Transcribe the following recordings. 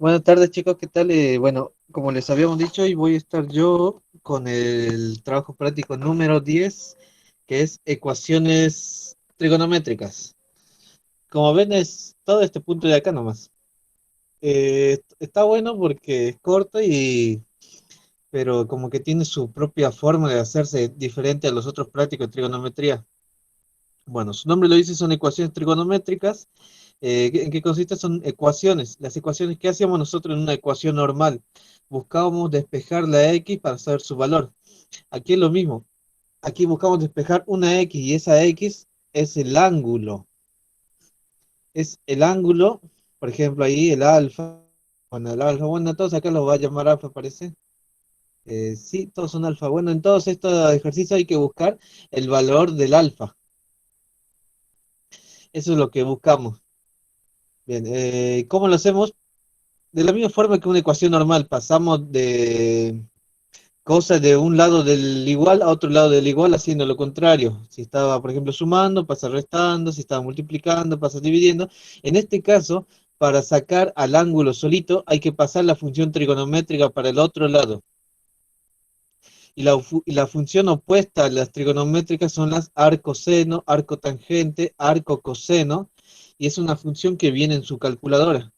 Buenas tardes, chicos, ¿qué tal? Bueno, como les habíamos dicho, hoy voy a estar yo con el trabajo práctico número 10, que es ecuaciones trigonométricas. Como ven, es todo este punto de acá nomás. Está bueno porque es corto pero como que tiene su propia forma de hacerse diferente a los otros prácticos de trigonometría. Bueno, su nombre lo dice, son ecuaciones trigonométricas. ¿En qué consiste? Son ecuaciones. Las ecuaciones que hacíamos nosotros en una ecuación normal. Buscábamos despejar la x para saber su valor. Aquí es lo mismo. Aquí buscamos despejar una x y esa x es el ángulo. Es el ángulo, por ejemplo, ahí el alfa. Bueno, el alfa, bueno, todos acá los va a llamar alfa, parece. Sí, todos son alfa. Bueno, en todos estos ejercicios hay que buscar el valor del alfa. Eso es lo que buscamos. Bien, ¿cómo lo hacemos? De la misma forma que una ecuación normal, pasamos de cosas de un lado del igual a otro lado del igual haciendo lo contrario. Si estaba, por ejemplo, sumando, pasa restando, si estaba multiplicando, pasa dividiendo. En este caso, para sacar al ángulo solito, hay que pasar la función trigonométrica para el otro lado. Y la función opuesta a las trigonométricas son las arcoseno, arcotangente, arcocoseno, y es una función que viene en su calculadora.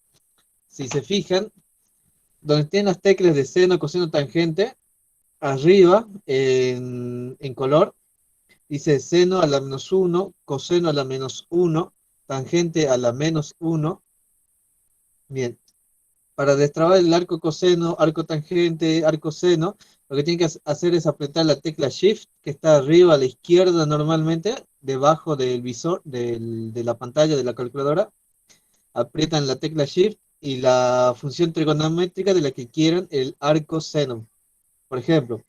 Si se fijan, donde tienen las teclas de seno, coseno, tangente, arriba en color dice seno a la -1, coseno a la -1, tangente a la -1. Bien, para destrabar el arco coseno, arco tangente, arco seno, lo que tienen que hacer es apretar la tecla Shift, que está arriba a la izquierda normalmente, debajo del visor de la pantalla de la calculadora. Aprietan la tecla Shift y la función trigonométrica de la que quieran el arco seno. Por ejemplo,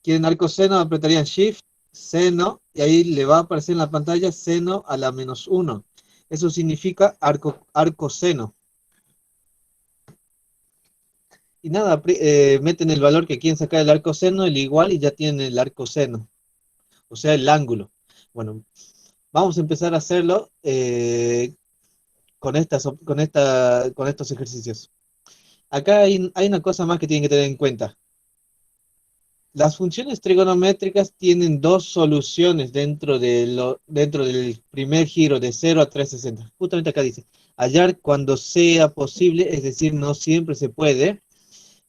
quieren arco seno, apretarían Shift, seno, y ahí le va a aparecer en la pantalla seno a la -1. Eso significa arco seno. Y nada, meten el valor que quieren sacar del arco seno, el igual, y ya tienen el arco seno, o sea, el ángulo. Bueno, vamos a empezar a hacerlo con estos ejercicios. Acá hay una cosa más que tienen que tener en cuenta. Las funciones trigonométricas tienen dos soluciones dentro del primer giro de 0 a 360. Justamente acá dice, hallar cuando sea posible, es decir, no siempre se puede,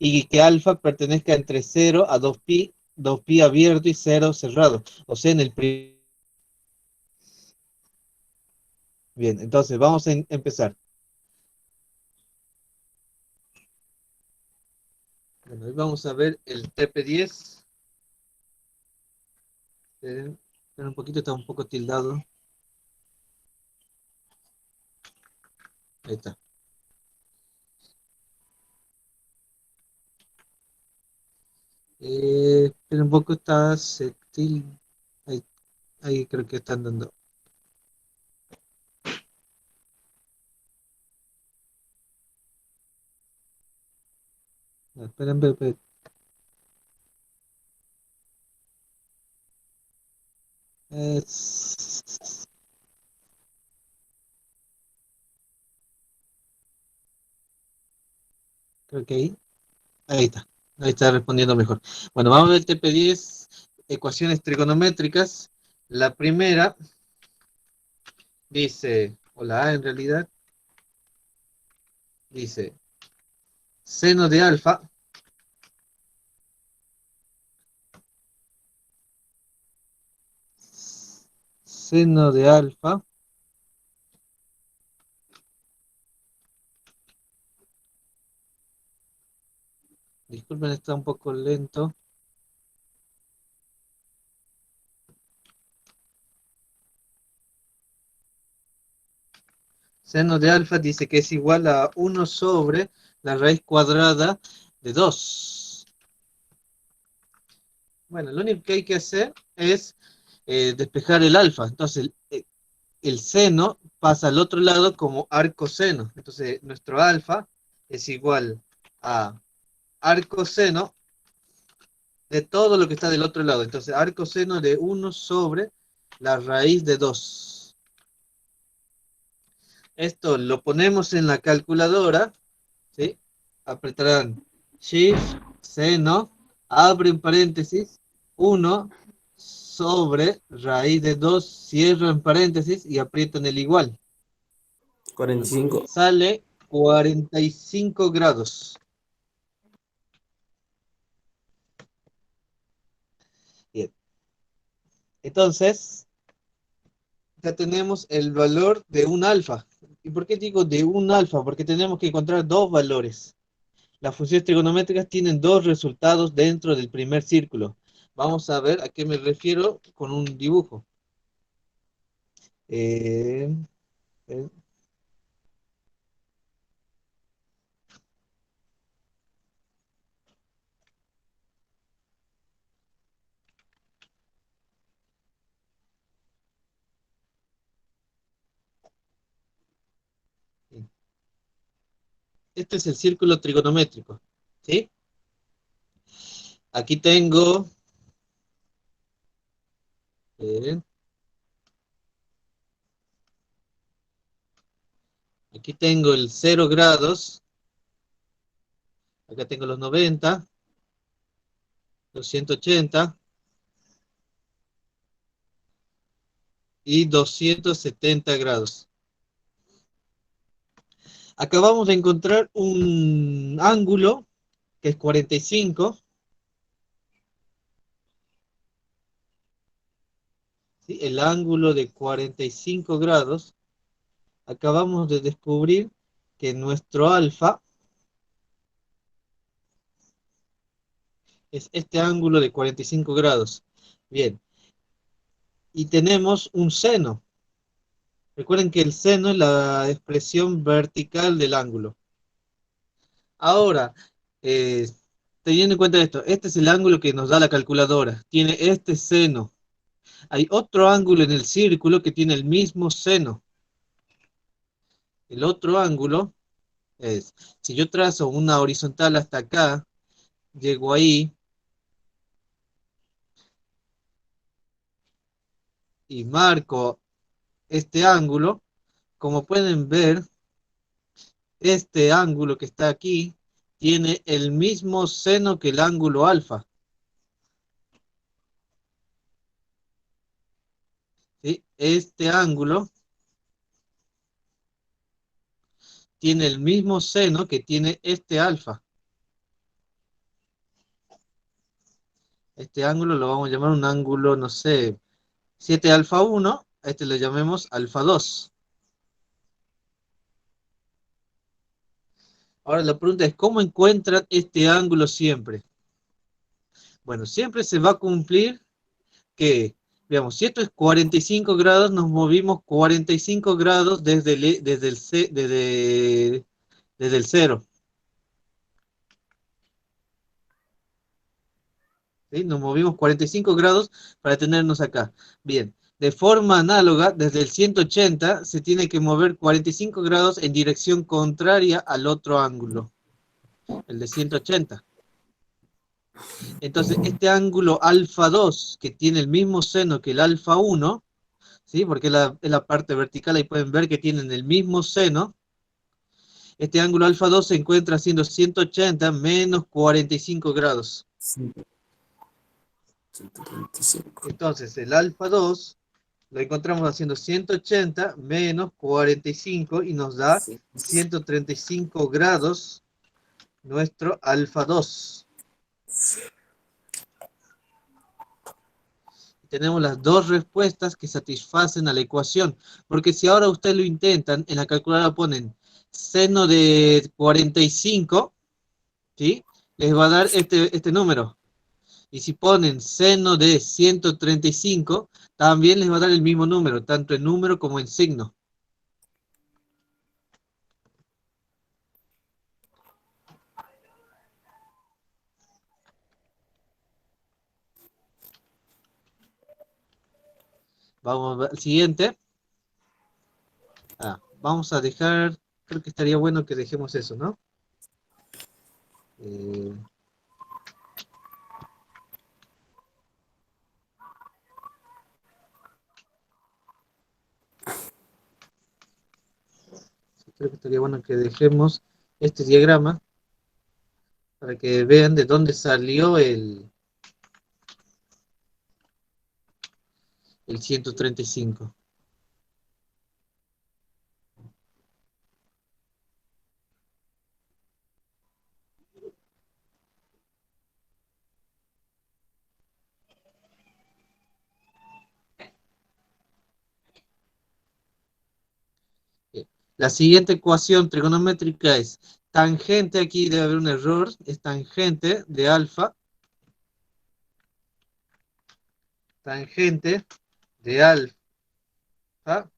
y que alfa pertenezca entre 0 a 2pi, 2pi abierto y 0 cerrado. O sea, en el primer... Bien, entonces vamos a empezar. Bueno, hoy vamos a ver el TP10. Espera un poquito, está un poco tildado. Ahí está. Espera un poco, está ahí, ahí creo que están dando. Esperen, esperen, esperen. Creo que ahí está. Ahí está respondiendo mejor. Bueno, vamos a ver el TP10, ecuaciones trigonométricas. La primera dice, o la A en realidad, dice seno de alfa, seno de alfa, disculpen, está un poco lento. Seno de alfa dice que es igual a 1 sobre la raíz cuadrada de 2. Bueno, lo único que hay que hacer es despejar el alfa. Entonces, el seno pasa al otro lado como arcoseno. Entonces, nuestro alfa es igual a arcoseno de todo lo que está del otro lado. Entonces, arcoseno de 1 sobre la raíz de 2. Esto lo ponemos en la calculadora, ¿sí? apretarán Shift, seno, abren paréntesis, 1 sobre raíz de 2, cierran paréntesis y aprietan el igual. 45. Sale 45 grados. Bien. Entonces, ya tenemos el valor de un alfa. ¿Y por qué digo de un alfa? Porque tenemos que encontrar dos valores. Las funciones trigonométricas tienen dos resultados dentro del primer círculo. Vamos a ver a qué me refiero con un dibujo. Eh, eh, este es el círculo trigonométrico. ¿Sí? Aquí tengo... eh, aquí tengo el 0 grados. Acá tengo los 90, los 180 y 270 grados. Acabamos de encontrar un ángulo que es 45, ¿sí? El ángulo de 45 grados. Acabamos de descubrir que nuestro alfa es este ángulo de 45 grados. Bien, y tenemos un seno. Recuerden que el seno es la expresión vertical del ángulo. Ahora, eh, teniendo en cuenta esto, este es el ángulo que nos da la calculadora. Tiene este seno. Hay otro ángulo en el círculo que tiene el mismo seno. El otro ángulo es, si yo trazo una horizontal hasta acá, llego ahí y marco este ángulo, como pueden ver, este ángulo que está aquí tiene el mismo seno que el ángulo alfa. ¿Sí? Este ángulo tiene el mismo seno que tiene este alfa. Este ángulo lo vamos a llamar un ángulo, no sé, 7 alfa 1, a este le llamemos alfa 2. Ahora la pregunta es, ¿cómo encuentran este ángulo siempre? Bueno, siempre se va a cumplir que, veamos, si esto es 45 grados, nos movimos 45 grados desde el cero. ¿Sí? Nos movimos 45 grados para tenernos acá. Bien, de forma análoga, desde el 180 se tiene que mover 45 grados en dirección contraria al otro ángulo, el de 180. Entonces, este ángulo alfa 2, que tiene el mismo seno que el alfa 1, ¿sí? Porque es la parte vertical, ahí pueden ver que tienen el mismo seno. Este ángulo alfa 2 se encuentra haciendo 180 menos 45 grados. 135. Entonces, el alfa 2 lo encontramos haciendo 180 menos 45 y nos da 135 grados nuestro alfa 2. Tenemos las dos respuestas que satisfacen a la ecuación, porque si ahora ustedes lo intentan, en la calculadora ponen seno de 45, ¿sí? Les va a dar este número. Y si ponen seno de 135, también les va a dar el mismo número, tanto en número como en signo. Vamos a ver el siguiente. Vamos a dejar, creo que estaría bueno que dejemos eso, ¿no? Eh, creo que estaría bueno que dejemos este diagrama. para que vean de dónde salió el 135. La siguiente ecuación trigonométrica es tangente, aquí debe haber un error, es tangente de alfa, tangente de alfa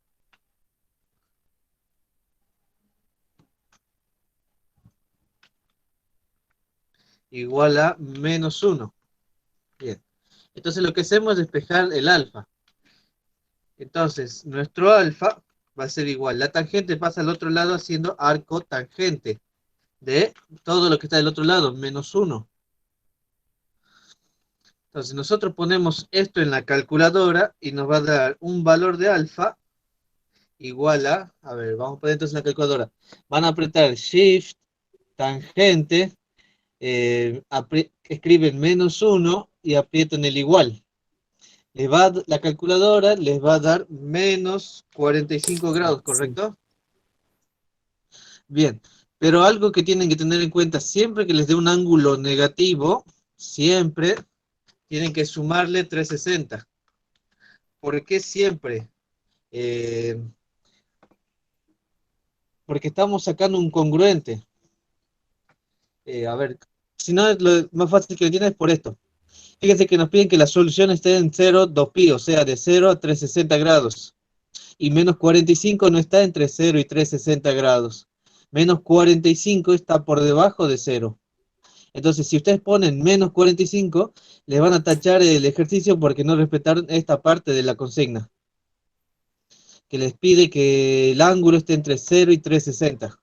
igual a menos 1. Bien. Entonces lo que hacemos es despejar el alfa. Entonces, nuestro alfa va a ser igual. La tangente pasa al otro lado haciendo arco tangente de todo lo que está del otro lado, menos 1. Entonces, nosotros ponemos esto en la calculadora y nos va a dar un valor de alfa igual a ver, vamos a poner entonces en la calculadora. Van a apretar Shift, tangente, escriben menos 1 y aprietan el igual. La calculadora les va a dar menos 45 grados, Sí. ¿correcto? Bien, pero algo que tienen que tener en cuenta, siempre que les dé un ángulo negativo, siempre tienen que sumarle 360. ¿Por qué siempre? Eh, porque estamos sacando un congruente. A ver, si no, lo más fácil que lo entiendan es por esto. Fíjense que nos piden que la solución esté en 0, 2pi, o sea, de 0 a 360 grados. Y menos 45 no está entre 0 y 360 grados. Menos 45 está por debajo de 0. Entonces, si ustedes ponen menos 45, les van a tachar el ejercicio porque no respetaron esta parte de la consigna, que les pide que el ángulo esté entre 0 y 360.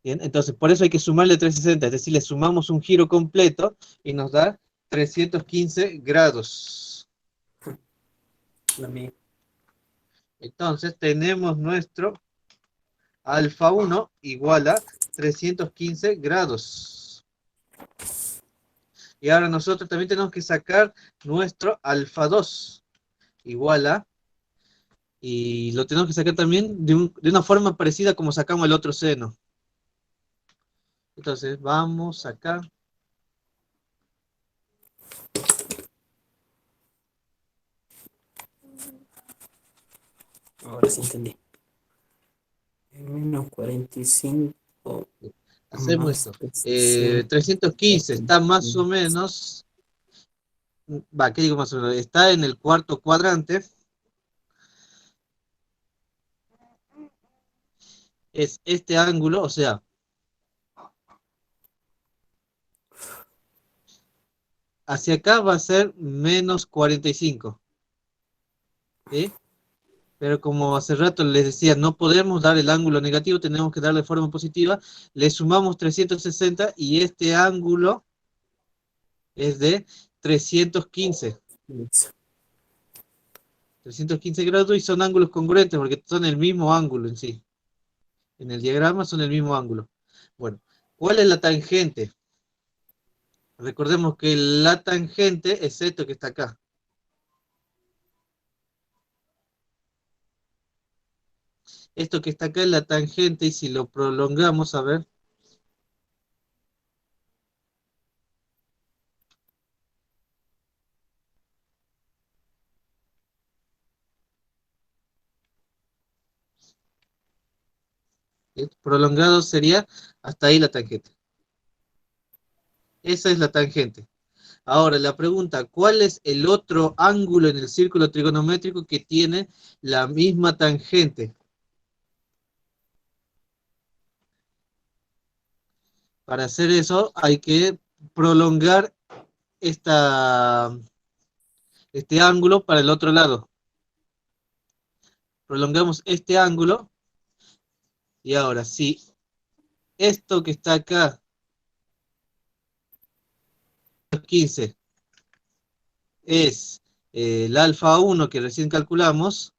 Bien, entonces por eso hay que sumarle 360, es decir, le sumamos un giro completo y nos da 315 grados. La mía. Entonces tenemos nuestro alfa 1 igual a 315 grados. Y ahora nosotros también tenemos que sacar nuestro alfa 2 igual a, y lo tenemos que sacar también de una forma parecida como sacamos el otro seno. Entonces vamos acá. Ahora sí entendí. Menos 45 Hacemos más esto. 360. 315 está más o menos, va, ¿qué digo más o menos? Está en el cuarto cuadrante. Es este ángulo, o sea, hacia acá va a ser menos 45. ¿Sí? Pero como hace rato les decía, no podemos dar el ángulo negativo, tenemos que darle forma positiva. Le sumamos 360 y este ángulo es de 315. 315 grados y son ángulos congruentes porque son el mismo ángulo en sí. En el diagrama son el mismo ángulo. Bueno, ¿cuál es la tangente? Recordemos que la tangente es esto que está acá. Esto que está acá es la tangente y si lo prolongamos, a ver, prolongado sería hasta ahí la tangente. Esa es la tangente. Ahora, la pregunta, ¿cuál es el otro ángulo en el círculo trigonométrico que tiene la misma tangente? Para hacer eso hay que prolongar este ángulo para el otro lado. Prolongamos este ángulo y ahora, si esto que está acá, 15, es el alfa 1 que recién calculamos,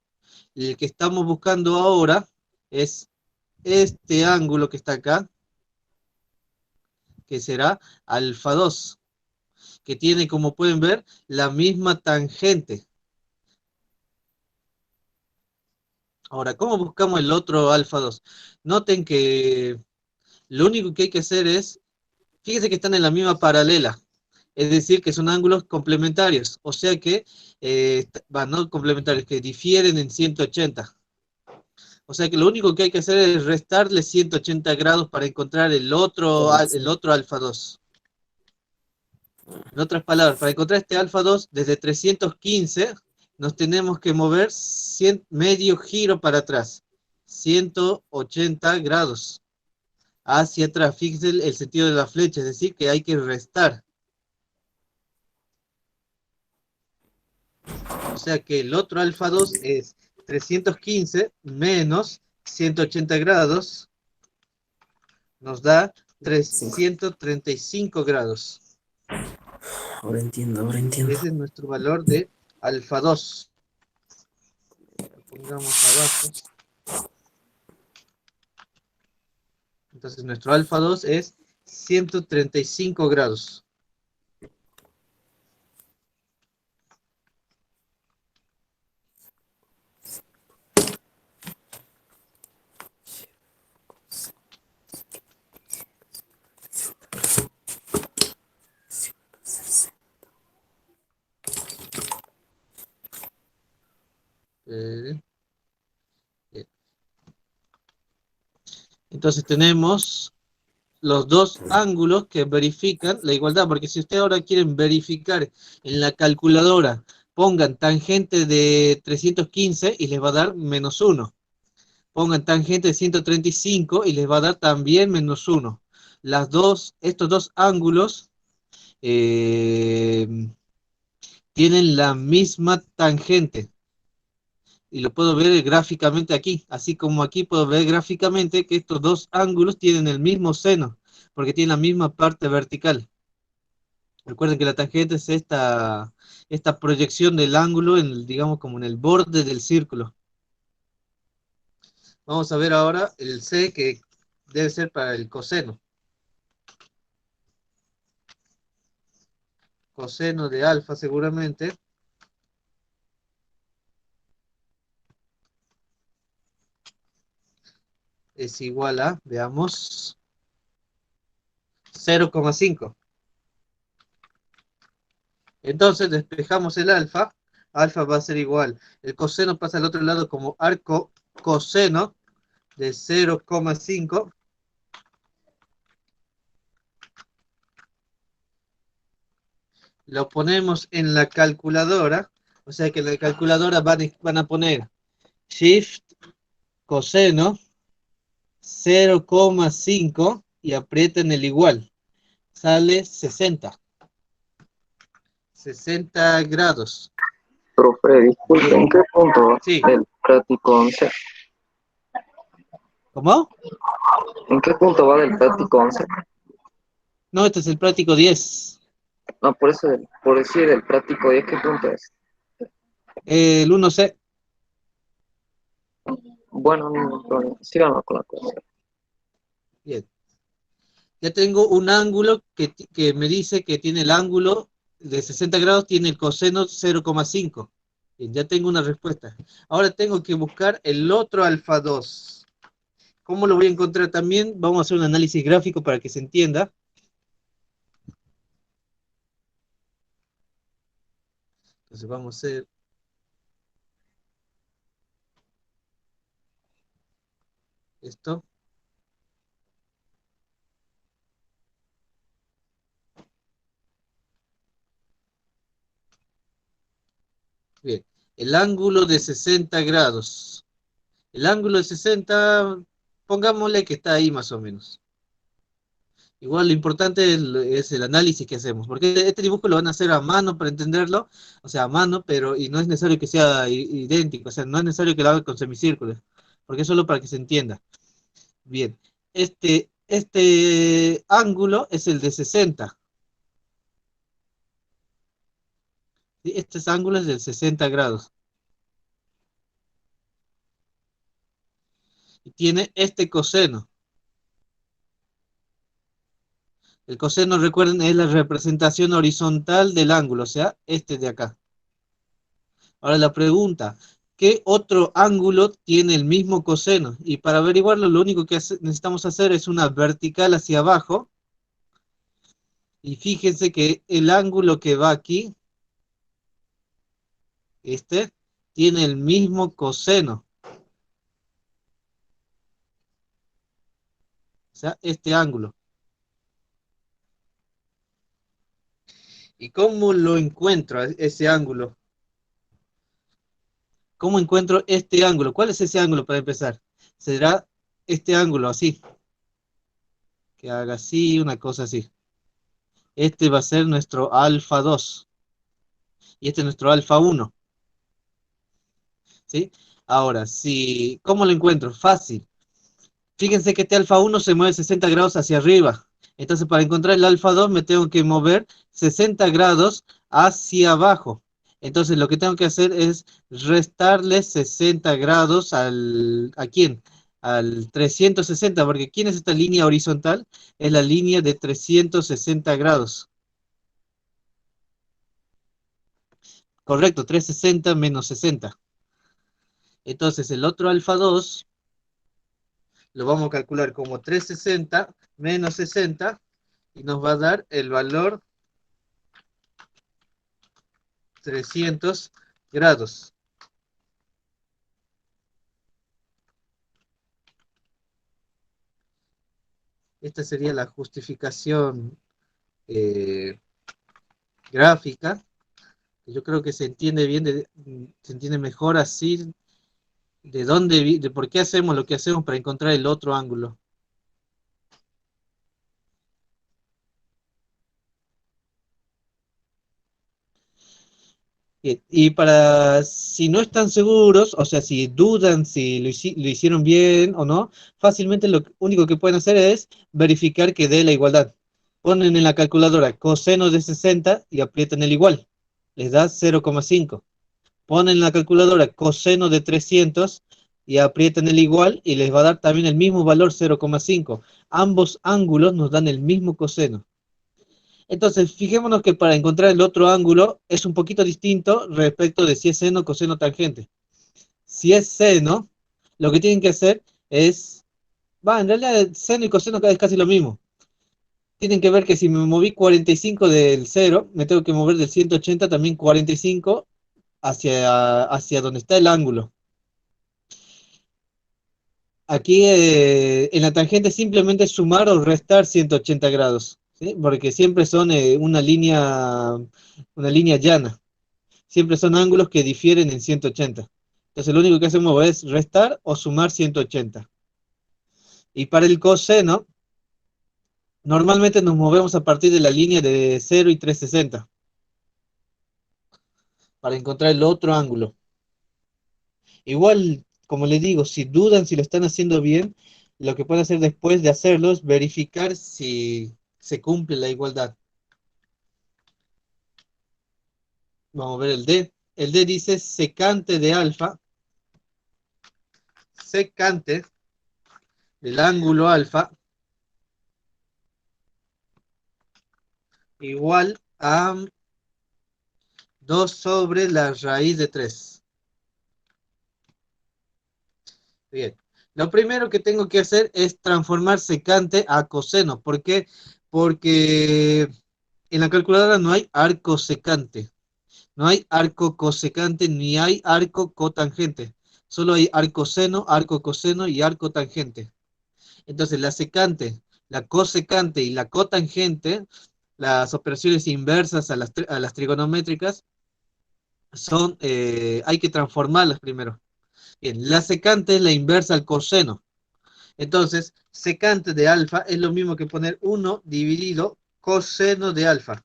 el que estamos buscando ahora es este ángulo que está acá, que será alfa 2, que tiene, como pueden ver, la misma tangente. Ahora, ¿cómo buscamos el otro alfa 2? Noten que lo único que hay que hacer es, fíjense que están en la misma paralela, es decir, que son ángulos complementarios, o sea que, no complementarios, que difieren en 180. O sea que lo único que hay que hacer es restarle 180 grados para encontrar el otro alfa 2. En otras palabras, para encontrar este alfa 2, desde 315 nos tenemos que mover medio giro para atrás, 180 grados hacia atrás. Fíjense el sentido de la flecha, es decir, que hay que restar. O sea que el otro alfa 2 es 315 menos 180 grados, nos da 335 grados. Ahora entiendo, ahora entiendo. Ese es nuestro valor de alfa 2. Lo pongamos abajo. Entonces nuestro alfa 2 es 135 grados. Bien. Entonces tenemos los dos ángulos que verifican la igualdad, porque si ustedes ahora quieren verificar en la calculadora, pongan tangente de 315 y les va a dar menos 1. Pongan tangente de 135 y les va a dar también menos 1. Estos dos ángulos eh, tienen la misma tangente. Y lo puedo ver gráficamente aquí, así como aquí puedo ver gráficamente que estos dos ángulos tienen el mismo seno, porque tienen la misma parte vertical. Recuerden que la tangente es esta proyección del ángulo, digamos como en el borde del círculo. Vamos a ver ahora el C, que debe ser para el coseno. Coseno de alfa seguramente es igual a, veamos, 0,5. Entonces despejamos el alfa. Alfa va a ser igual. El coseno pasa al otro lado como arco coseno de 0,5. Lo ponemos en la calculadora. O sea que en la calculadora van a poner shift coseno 0,5 y aprieten el igual. Sale 60. 60 grados. Profe, disculpe, ¿en qué punto Sí. del práctico 11? ¿Cómo? ¿En qué punto va del práctico 11? No, este es el práctico 10. No, por eso, por decir el práctico 10, ¿qué punto es? El 1C. Bueno, no, problema. Sigamos con la cosa. Bien. Ya tengo un ángulo que me dice que tiene el ángulo de 60 grados, tiene el coseno 0,5. Bien, ya tengo una respuesta. Ahora tengo que buscar el otro alfa 2. ¿Cómo lo voy a encontrar también? Vamos a hacer un análisis gráfico para que se entienda. Entonces vamos a hacer esto. Bien, el ángulo de 60 grados. El ángulo de 60, pongámosle que está ahí más o menos. Igual lo importante es el análisis que hacemos, porque este dibujo lo van a hacer a mano para entenderlo, o sea, a mano, pero y no es necesario que sea idéntico, o sea, no es necesario que lo haga con semicírculos, porque es solo para que se entienda. Bien, este ángulo es el de 60. ¿Sí? Este ángulo es de 60 grados. Y tiene este coseno El coseno, recuerden, es la representación horizontal del ángulo, o sea, este de acá. Ahora la pregunta, ¿qué otro ángulo tiene el mismo coseno? Y para averiguarlo, lo único que necesitamos hacer es una vertical hacia abajo. Y fíjense que el ángulo que va aquí, este, tiene el mismo coseno. O sea, este ángulo. ¿Y cómo lo encuentro, ese ángulo? ¿Cómo encuentro este ángulo? ¿Cuál es ese ángulo para empezar? Será este ángulo así. Que haga así, una cosa así. Este va a ser nuestro alfa 2. Y este es nuestro alfa 1. ¿Sí? Ahora, ¿cómo lo encuentro? Fácil. Fíjense que este alfa 1 se mueve 60 grados hacia arriba. Entonces, para encontrar el alfa 2 me tengo que mover 60 grados hacia abajo. Entonces, lo que tengo que hacer es restarle 60 grados ¿a quién? Al 360, porque ¿quién es esta línea horizontal? Es la línea de 360 grados. Correcto, 360 menos 60. Entonces, el otro alfa 2 lo vamos a calcular como 360 menos 60 y nos va a dar el valor 300 grados. Esta sería la justificación eh, gráfica. Yo creo que se entiende bien, se entiende mejor así de por qué hacemos lo que hacemos para encontrar el otro ángulo. Y si no están seguros, o sea, si dudan si lo hicieron bien o no, fácilmente lo único que pueden hacer es verificar que dé la igualdad. Ponen en la calculadora coseno de 60 y aprietan el igual. Les da 0,5. Ponen en la calculadora coseno de 300 y aprietan el igual y les va a dar también el mismo valor 0,5. Ambos ángulos nos dan el mismo coseno. Entonces, fijémonos que para encontrar el otro ángulo es un poquito distinto respecto de si es seno, coseno, tangente. Si es seno, lo que tienen que hacer es, en realidad seno y coseno es casi lo mismo. Tienen que ver que si me moví 45 del 0, me tengo que mover del 180 también 45 hacia donde está el ángulo. Aquí en la tangente simplemente sumar o restar 180 grados, ¿sí? Porque siempre son una línea llana. Siempre son ángulos que difieren en 180. Entonces lo único que hacemos es restar o sumar 180. Y para el coseno, normalmente nos movemos a partir de la línea de 0 y 360 para encontrar el otro ángulo. Igual, como les digo, si dudan si lo están haciendo bien, lo que pueden hacer después de hacerlo es verificar si se cumple la igualdad. Vamos a ver el D. El D dice secante de alfa, secante del ángulo alfa, igual a 2 sobre la raíz de 3. Bien. Lo primero que tengo que hacer es transformar secante a coseno. ¿Por qué? Porque en la calculadora no hay arco secante. No hay arco cosecante ni hay arco cotangente. Solo hay arco seno, arco coseno y arco tangente. Entonces la secante, la cosecante y la cotangente, las operaciones inversas a las trigonométricas, hay que transformarlas primero. Bien, la secante es la inversa al coseno. Entonces, secante de alfa es lo mismo que poner 1 dividido coseno de alfa.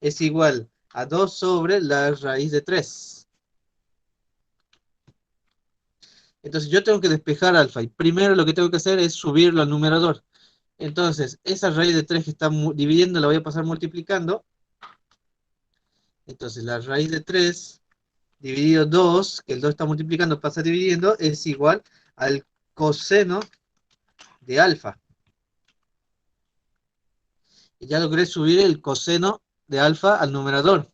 Es igual a 2 sobre la raíz de 3. Entonces yo tengo que despejar alfa y primero lo que tengo que hacer es subirlo al numerador. Entonces esa raíz de 3 que está dividiendo la voy a pasar multiplicando. Entonces la raíz de 3 dividido 2, que el 2 está multiplicando, pasa dividiendo, es igual al coseno de alfa. Y ya logré subir el coseno de alfa al numerador.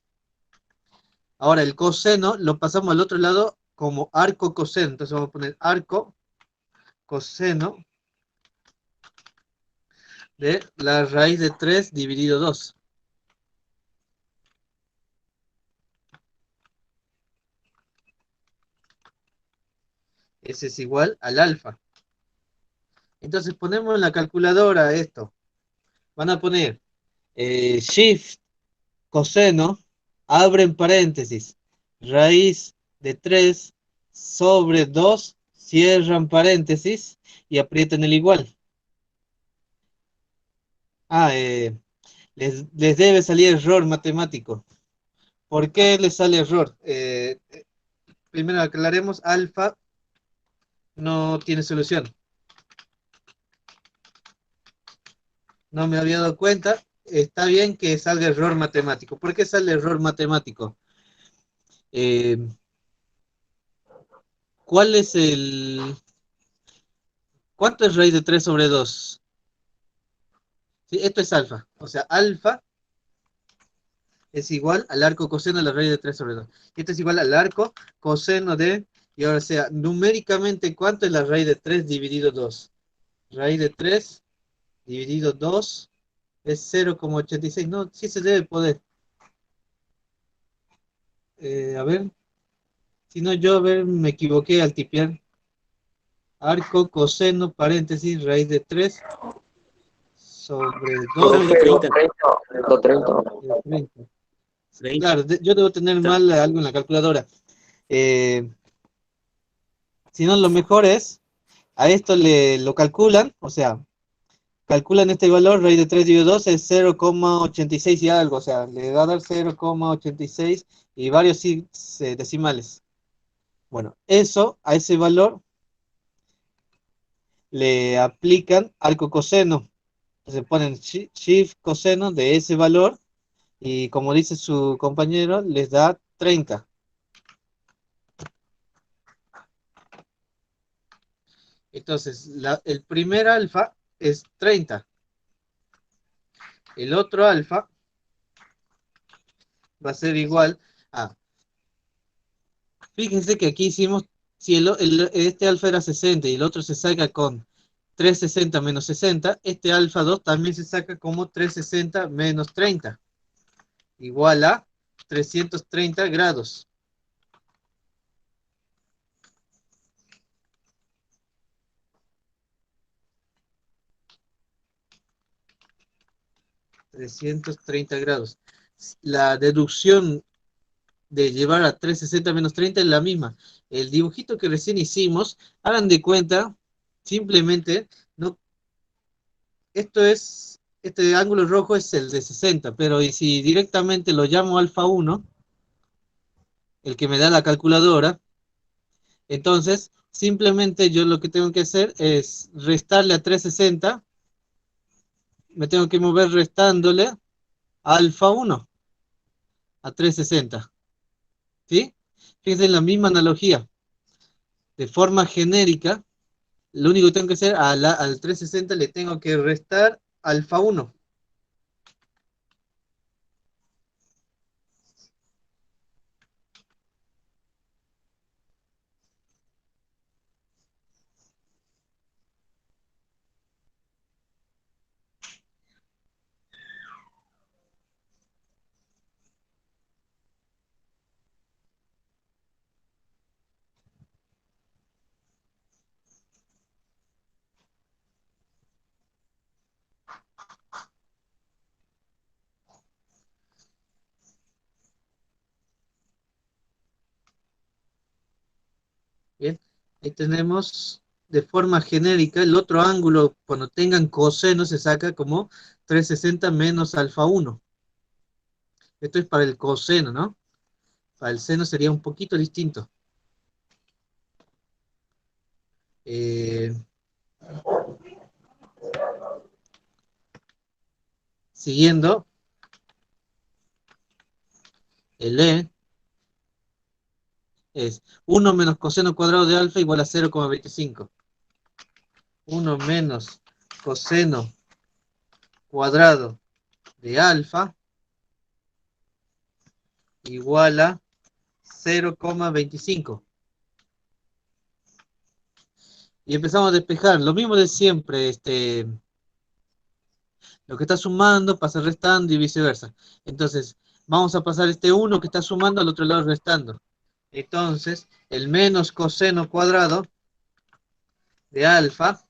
Ahora el coseno lo pasamos al otro lado como arco coseno. Entonces vamos a poner arco coseno de la raíz de 3 dividido 2. Ese es igual al alfa. Entonces ponemos en la calculadora esto. Van a poner shift coseno, abren paréntesis, raíz de 3 sobre 2, cierran paréntesis y aprietan el igual. Les debe salir error matemático. ¿Por qué les sale error? Primero aclaremos, alfa no tiene solución. No me había dado cuenta. Está bien que salga error matemático. ¿Por qué sale error matemático? ¿Cuál es el... ¿Cuánto es raíz de 3 sobre 2? ¿Sí? Esto es alfa. O sea, alfa es igual al arco coseno de la raíz de 3 sobre 2. Esto es igual al arco coseno de... Y ahora sea, numéricamente, ¿cuánto es la raíz de 3 dividido 2? Raíz de 3 dividido 2 es 0,86. No, sí se debe poder. A ver. Si no, yo, a ver, me equivoqué al tipear. Arco, coseno, paréntesis, raíz de 3 sobre 2 Profe, 30. 30. de 30. 30. Claro, yo debo tener mal algo en la calculadora. Si no, lo mejor es, a esto lo calculan, o sea, calculan este valor, raíz de 3 dividido 2 es 0,86 y algo, o sea, le va a dar 0,86 y varios decimales. Bueno, eso, a ese valor, le aplican arco coseno. Se ponen shift coseno de ese valor y como dice su compañero, les da 30. Entonces, el primer alfa es 30. El otro alfa va a ser igual a... Fíjense que aquí hicimos, si este alfa era 60 y el otro se saca con 360 menos 60, este alfa 2 también se saca como 360 menos 30, igual a 330 grados. $330. La deducción de llevar a 360 menos 30 es la misma. El dibujito que recién hicimos, hagan de cuenta, simplemente, no, este ángulo rojo es el de 60, pero y si directamente lo llamo alfa 1, el que me da la calculadora, entonces simplemente yo lo que tengo que hacer es restarle a 360, me tengo que mover restándole a alfa 1 a 360. ¿Sí? Fíjense en la misma analogía. De forma genérica, lo único que tengo que hacer al 360 le tengo que restar alfa 1. Bien, ahí tenemos de forma genérica el otro ángulo, cuando tengan coseno se saca como 360 menos alfa 1. Esto es para el coseno, ¿no? Para el seno sería un poquito distinto. Eh, Siguiendo, el E es 1 menos coseno cuadrado de alfa igual a 0,25. 1 menos coseno cuadrado de alfa igual a 0,25. Y empezamos a despejar. Lo mismo de siempre. Lo que está sumando pasa restando y viceversa. Entonces, vamos a pasar este 1 que está sumando al otro lado restando. Entonces, el menos coseno cuadrado de alfa,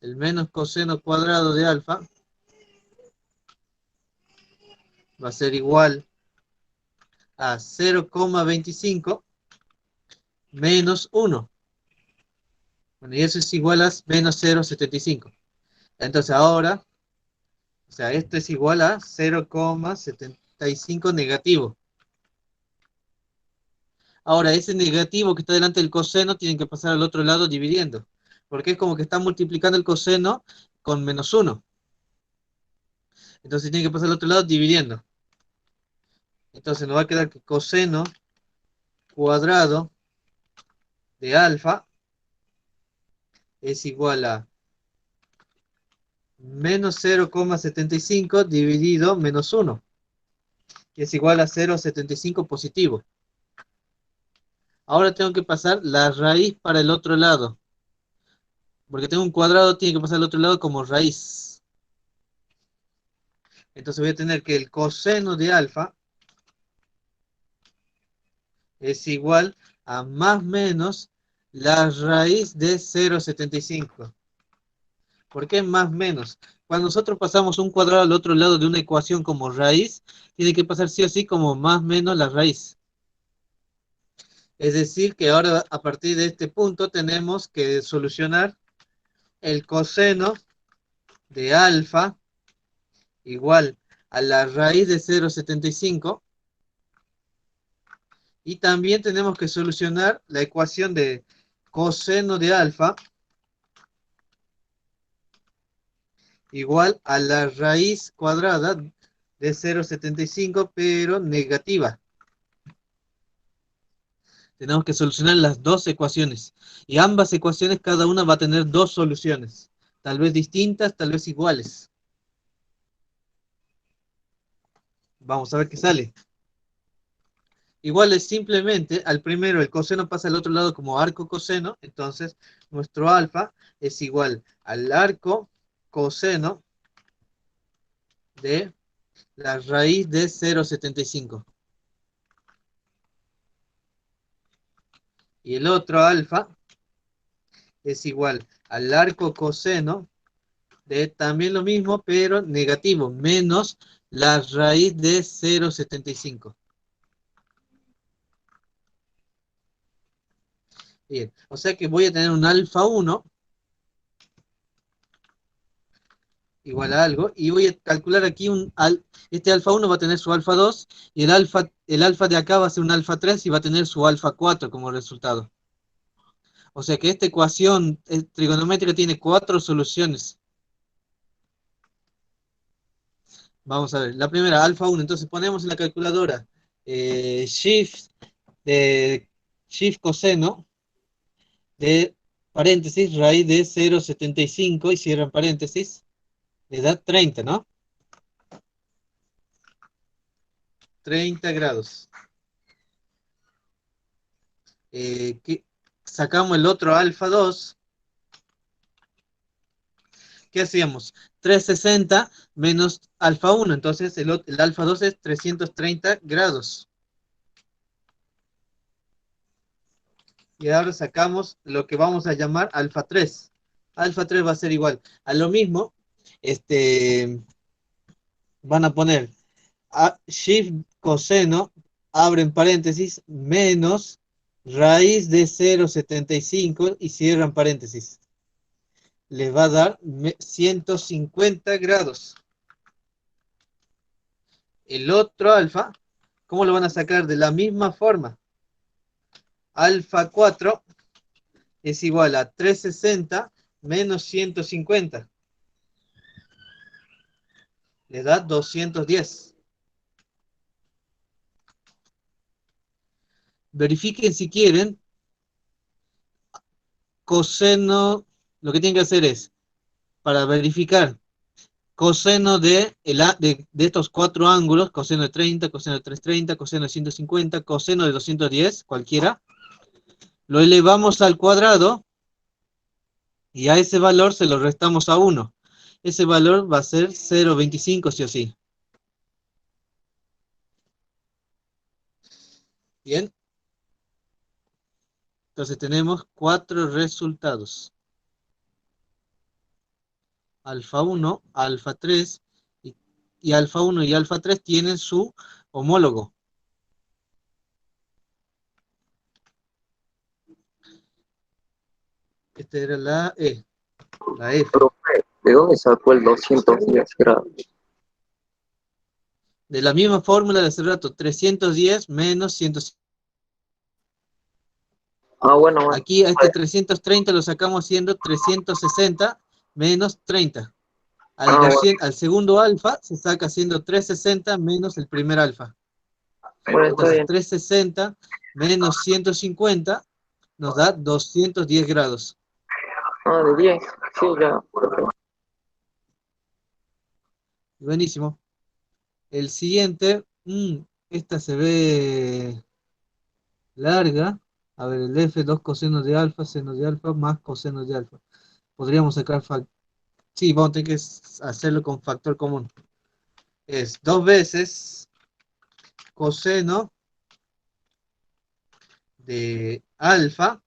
el menos coseno cuadrado de alfa va a ser igual a 0,25 menos 1. Bueno, y eso es igual a menos 0,75. Entonces ahora, o sea, esto es igual a 0,75 negativo. Ahora, ese negativo que está delante del coseno tiene que pasar al otro lado dividiendo. Porque es como que está multiplicando el coseno con menos 1. Entonces tiene que pasar al otro lado dividiendo. Entonces nos va a quedar que coseno cuadrado de alfa es igual a menos 0,75 dividido menos 1. Que es igual a 0,75 positivo. Ahora tengo que pasar la raíz para el otro lado. Porque tengo un cuadrado, tiene que pasar al otro lado como raíz. Entonces voy a tener que el coseno de alfa es igual a más menos la raíz de 0,75. ¿Por qué más menos? Cuando nosotros pasamos un cuadrado al otro lado de una ecuación como raíz, tiene que pasar sí o sí como más menos la raíz. Es decir, que ahora a partir de este punto tenemos que solucionar el coseno de alfa igual a la raíz de 0,75 y también tenemos que solucionar la ecuación de coseno de alfa igual a la raíz cuadrada de 0,75 pero negativa. Tenemos que solucionar las dos ecuaciones y ambas ecuaciones cada una va a tener dos soluciones, tal vez distintas, tal vez iguales. Vamos a ver qué sale. Igual es simplemente, al primero el coseno pasa al otro lado como arco coseno, entonces nuestro alfa es igual al arco coseno de la raíz de 0,75. Y el otro alfa es igual al arco coseno de también lo mismo, pero negativo, menos la raíz de 0,75. Bien, o sea que voy a tener un alfa 1 igual a algo, y voy a calcular aquí este alfa 1 va a tener su alfa 2, y el alfa de acá va a ser un alfa 3 y va a tener su alfa 4 como resultado. O sea que esta ecuación trigonométrica tiene 4 soluciones. Vamos a ver, la primera, alfa 1, entonces ponemos en la calculadora shift coseno de paréntesis, raíz de 0,75 y cierran paréntesis, le da 30, ¿no? 30 grados. Sacamos el otro alfa 2. ¿Qué hacíamos? 360 menos alfa 1. Entonces el alfa 2 es 330 grados. Y ahora sacamos lo que vamos a llamar alfa 3. Alfa 3 va a ser igual a lo mismo. Van a poner shift coseno, abren paréntesis, menos raíz de 0,75 y cierran paréntesis. Les va a dar 150 grados. El otro alfa, ¿cómo lo van a sacar? De la misma forma. Alfa 4 es igual a 360 menos 150. Le da 210. Verifiquen si quieren coseno, lo que tienen que hacer es, para verificar coseno de estos cuatro ángulos, coseno de 30, coseno de 330, coseno de 150, coseno de 210, cualquiera, lo elevamos al cuadrado y a ese valor se lo restamos a 1. Ese valor va a ser 0,25 sí o sí. Bien. Entonces tenemos 4 resultados. Alfa 1, alfa 3 y alfa 1 y alfa 3 tienen su homólogo. Esta era la E, la F. Profe, ¿de dónde sacó el 210 grados? De la misma fórmula de hace rato, 310 menos 150. Ah, bueno, Aquí a este 330 lo sacamos siendo 360 menos 30. bueno, Al segundo alfa se saca siendo 360 menos el primer alfa. bueno, está Entonces bien. 360 menos 150 nos da 210 grados. Ah, de 10, sí, ya. Buenísimo. El siguiente, esta se ve larga. A ver, el F, 2 cosenos de alfa, seno de alfa, más cosenos de alfa. Podríamos sacar sí, vamos a tener que hacerlo con factor común. Es 2 veces coseno de alfa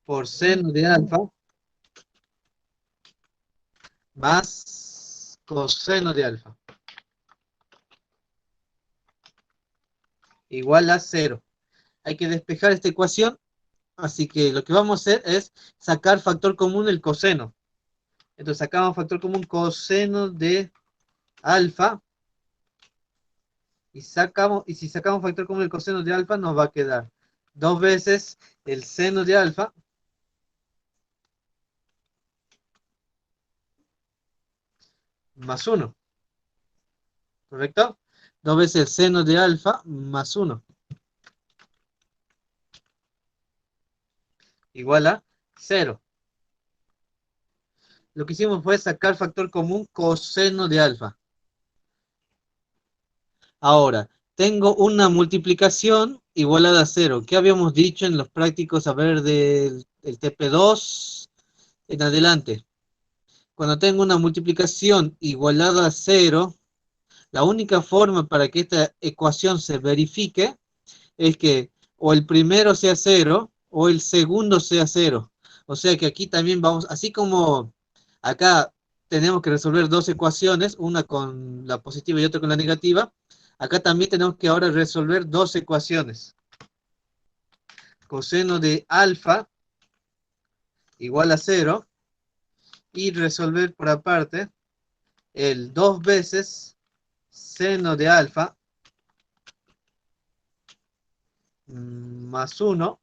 por seno de alfa más coseno de alfa igual a 0. Hay que despejar esta ecuación, así que lo que vamos a hacer es sacar factor común el coseno. Entonces sacamos factor común coseno de alfa y si sacamos factor común el coseno de alfa nos va a quedar 2 veces el seno de alfa más 1, ¿correcto? 2 veces el seno de alfa más 1 igual a 0. Lo que hicimos fue sacar factor común coseno de alfa. Ahora, tengo una multiplicación igualada a 0. ¿Qué habíamos dicho en los prácticos, a ver, del TP2 en adelante? Cuando tengo una multiplicación igualada a 0, la única forma para que esta ecuación se verifique es que o el primero sea 0 o el segundo sea 0. O sea que aquí también vamos, así como acá tenemos que resolver dos ecuaciones, una con la positiva y otra con la negativa, acá también tenemos que ahora resolver dos ecuaciones. Coseno de alfa igual a 0 y resolver por aparte el 2 veces seno de alfa más 1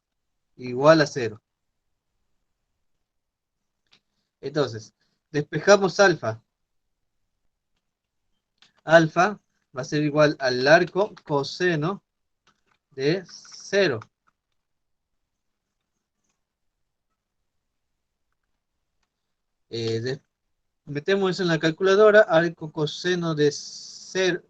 igual a 0. Entonces, despejamos alfa. Alfa va a ser igual al arco coseno de 0. Metemos eso en la calculadora, arco coseno de 0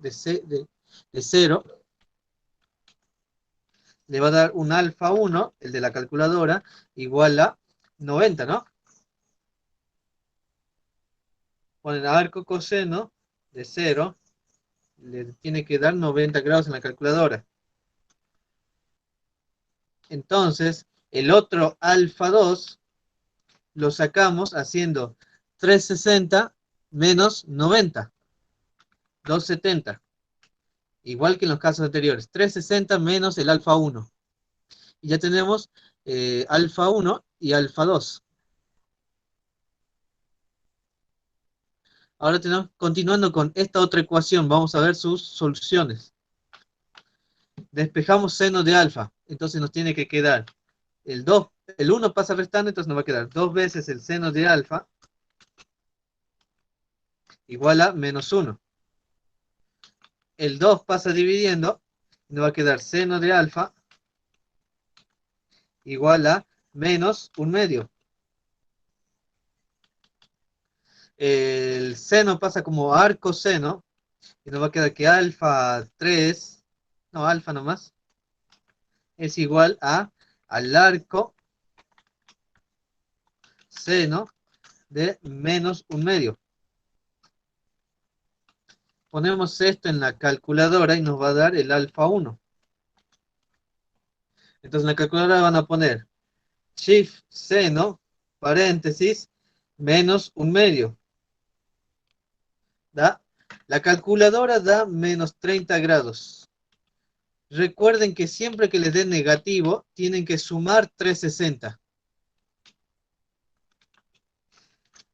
le va a dar un alfa 1, el de la calculadora, igual a 90, ¿no? Ponen arco coseno de 0, le tiene que dar 90 grados en la calculadora. Entonces, el otro alfa 2 lo sacamos haciendo 360 menos 90, 270. Igual que en los casos anteriores, 360 menos el alfa 1. Y ya tenemos alfa 1 y alfa 2. Ahora tenemos, continuando con esta otra ecuación, vamos a ver sus soluciones. Despejamos seno de alfa, entonces nos tiene que quedar el 2, el 1 pasa restando, entonces nos va a quedar 2 veces el seno de alfa igual a menos 1. El 2 pasa dividiendo, nos va a quedar seno de alfa igual a menos 1/2. El seno pasa como arcoseno, y nos va a quedar que alfa 3, no, alfa nomás, es igual al arco seno de menos 1/2. Ponemos esto en la calculadora y nos va a dar el alfa 1. Entonces en la calculadora van a poner shift seno, paréntesis, menos 1/2. ¿Da? La calculadora da menos 30 grados. Recuerden que siempre que les dé negativo, tienen que sumar 360.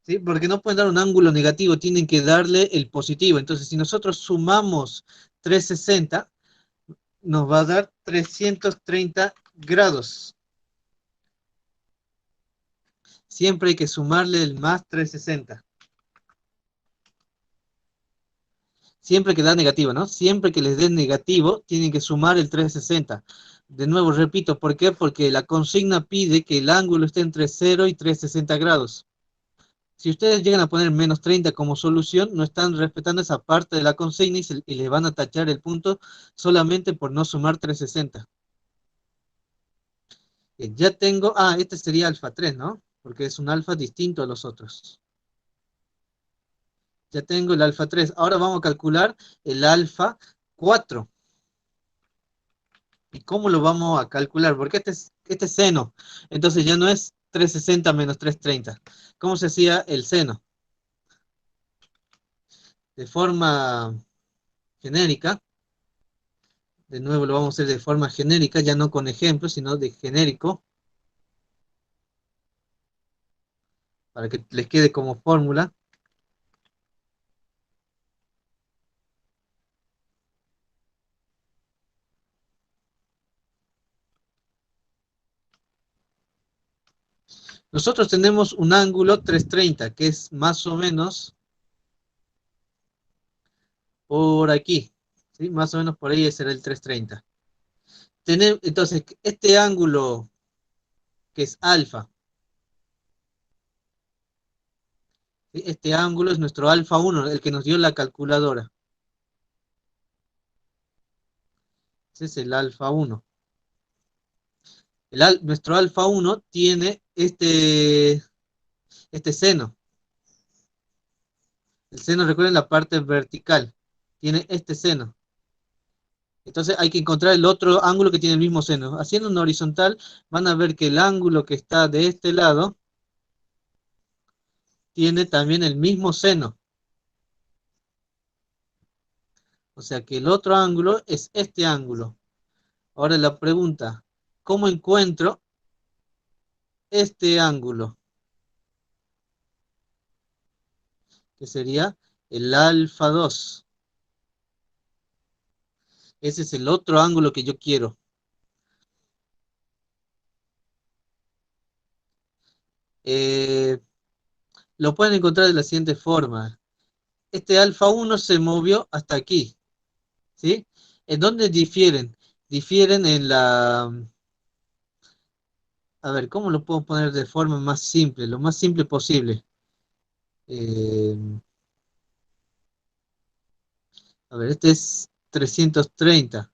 ¿Sí? Porque no pueden dar un ángulo negativo, tienen que darle el positivo. Entonces, si nosotros sumamos 360, nos va a dar 330 grados. Siempre hay que sumarle el más 360. Siempre que da negativo, ¿no? Siempre que les den negativo, tienen que sumar el 360. De nuevo, repito, ¿por qué? Porque la consigna pide que el ángulo esté entre 0 y 360 grados. Si ustedes llegan a poner menos 30 como solución, no están respetando esa parte de la consigna y le van a tachar el punto solamente por no sumar 360. Ya tengo, este sería alfa 3, ¿no? Porque es un alfa distinto a los otros. Ya tengo el alfa 3. Ahora vamos a calcular el alfa 4. ¿Y cómo lo vamos a calcular? Porque este es seno. Entonces ya no es 360 menos 330. ¿Cómo se hacía el seno? De forma genérica. De nuevo lo vamos a hacer de forma genérica, ya no con ejemplos, sino de genérico. Para que les quede como fórmula. Nosotros tenemos un ángulo 330, que es más o menos por aquí. ¿Sí? Más o menos por ahí será el 330. Entonces, este ángulo que es alfa, ¿sí? Este ángulo es nuestro alfa 1, el que nos dio la calculadora. Ese es el alfa 1. Nuestro alfa 1 tiene este seno. El seno, recuerden, la parte vertical. Tiene este seno. Entonces hay que encontrar el otro ángulo que tiene el mismo seno. Haciendo una horizontal, van a ver que el ángulo que está de este lado tiene también el mismo seno. O sea que el otro ángulo es este ángulo. Ahora la pregunta, ¿cómo encuentro este ángulo? Que sería el alfa 2. Ese es el otro ángulo que yo quiero. Lo pueden encontrar de la siguiente forma. Este alfa 1 se movió hasta aquí. ¿Sí? ¿En dónde difieren? Difieren en la... A ver, ¿cómo lo puedo poner de forma más simple? Lo más simple posible. Eh, a ver, este es 330.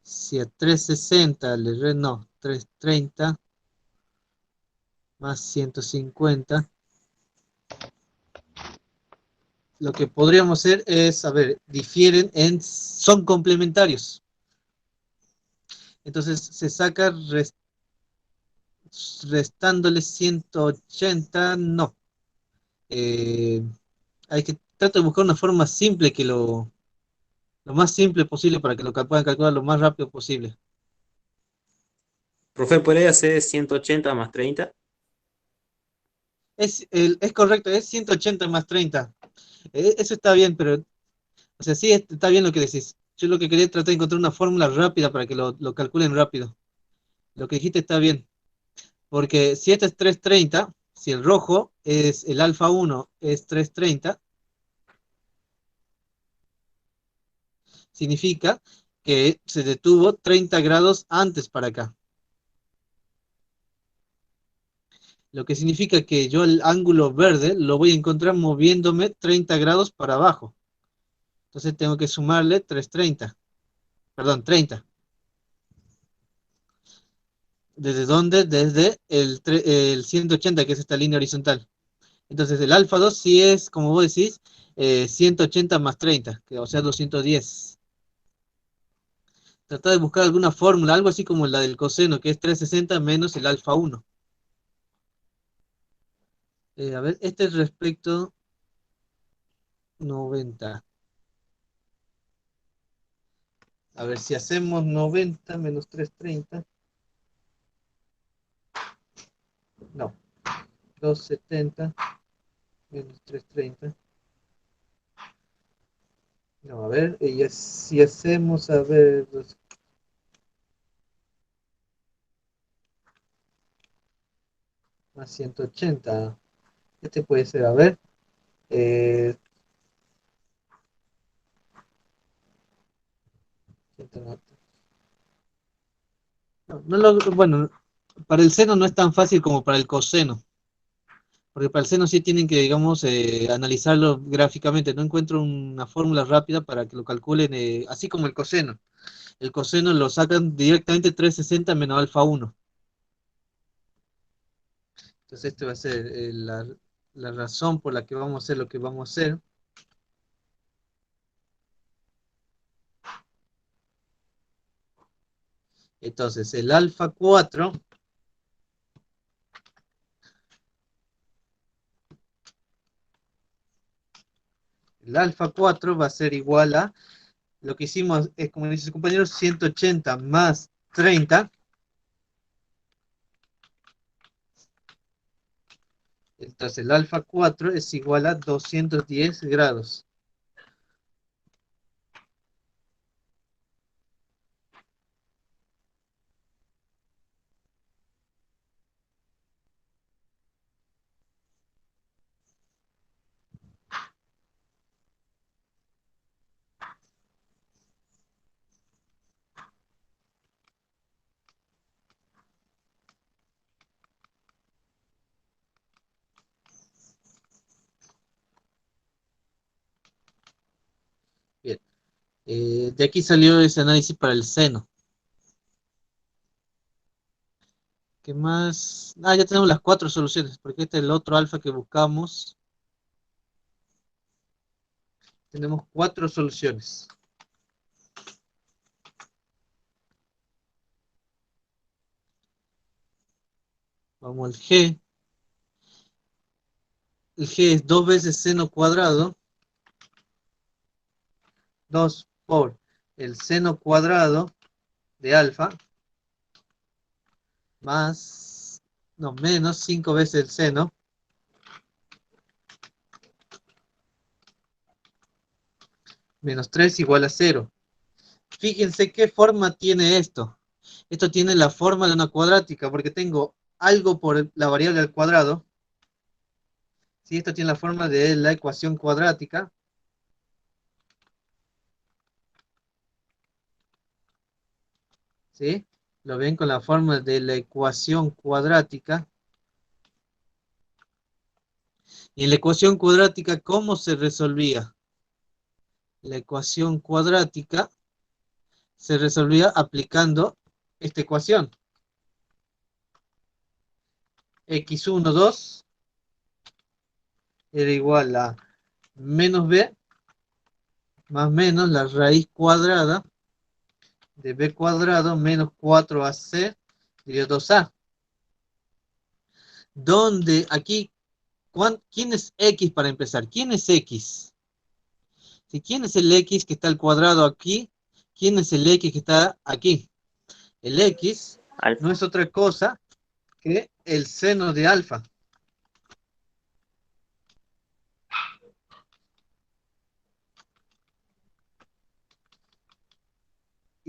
Si a 360 no, 330 más 150. Lo que podríamos hacer es, a ver, son complementarios. Entonces se saca restándole 180, no. Hay que tratar de buscar una forma simple que lo más simple posible para que lo puedan calcular lo más rápido posible. Profe, ¿puede hacer 180 más 30? Es correcto, es 180 más 30. Eso está bien, pero, o sea, sí está bien lo que decís. Yo lo que quería tratar de encontrar una fórmula rápida para que lo calculen rápido. Lo que dijiste está bien. Porque si este es 330, si el rojo es el alfa 1 es 330, significa que se detuvo 30 grados antes para acá. Lo que significa que yo el ángulo verde lo voy a encontrar moviéndome 30 grados para abajo. Entonces tengo que sumarle 330. Perdón, 30. ¿Desde dónde? Desde el 180, que es esta línea horizontal. Entonces el alfa 2 sí es, como vos decís, 180 más 30, o sea, 210. Trata de buscar alguna fórmula, algo así como la del coseno, que es 360 menos el alfa 1. A ver, este es respecto 90. A ver, si hacemos 90 menos 330. No, 270 menos 330. No, a ver, si hacemos, a ver, más 180. Este puede ser, a ver. Eh, 190. Bueno, para el seno no es tan fácil como para el coseno, porque para el seno sí tienen que, digamos, analizarlo gráficamente. No encuentro una fórmula rápida para que lo calculen, así como el coseno. El coseno lo sacan directamente 360 menos alfa 1. Entonces este va a ser la razón por la que vamos a hacer lo que vamos a hacer. Entonces el alfa 4 va a ser igual a, lo que hicimos es, como dice su compañero, 180 más 30. Entonces el alfa 4 es igual a 210 grados. Bien. De aquí salió ese análisis para el seno. ¿Qué más? Ya tenemos las 4 soluciones, porque este es el otro alfa que buscamos. Tenemos 4 soluciones. Vamos al G. El G es 2 veces seno cuadrado. 2 por el seno cuadrado de alfa. Más, no, menos 5 veces el seno. Menos 3 igual a 0. Fíjense qué forma tiene esto. Esto tiene la forma de una cuadrática, porque tengo algo por la variable al cuadrado. ¿Sí? Esto tiene la forma de la ecuación cuadrática. ¿Sí? Lo ven con la forma de la ecuación cuadrática. Y en la ecuación cuadrática, ¿cómo se resolvía? La ecuación cuadrática se resolvía aplicando esta ecuación. X1, 2 era igual a menos b más menos la raíz cuadrada de b cuadrado menos 4ac dividido 2a. Donde aquí, ¿quién es x para empezar? ¿Quién es x? ¿Quién es el x que está al cuadrado aquí? ¿Quién es el x que está aquí? El x Alfa. no es otra cosa que el seno de alfa.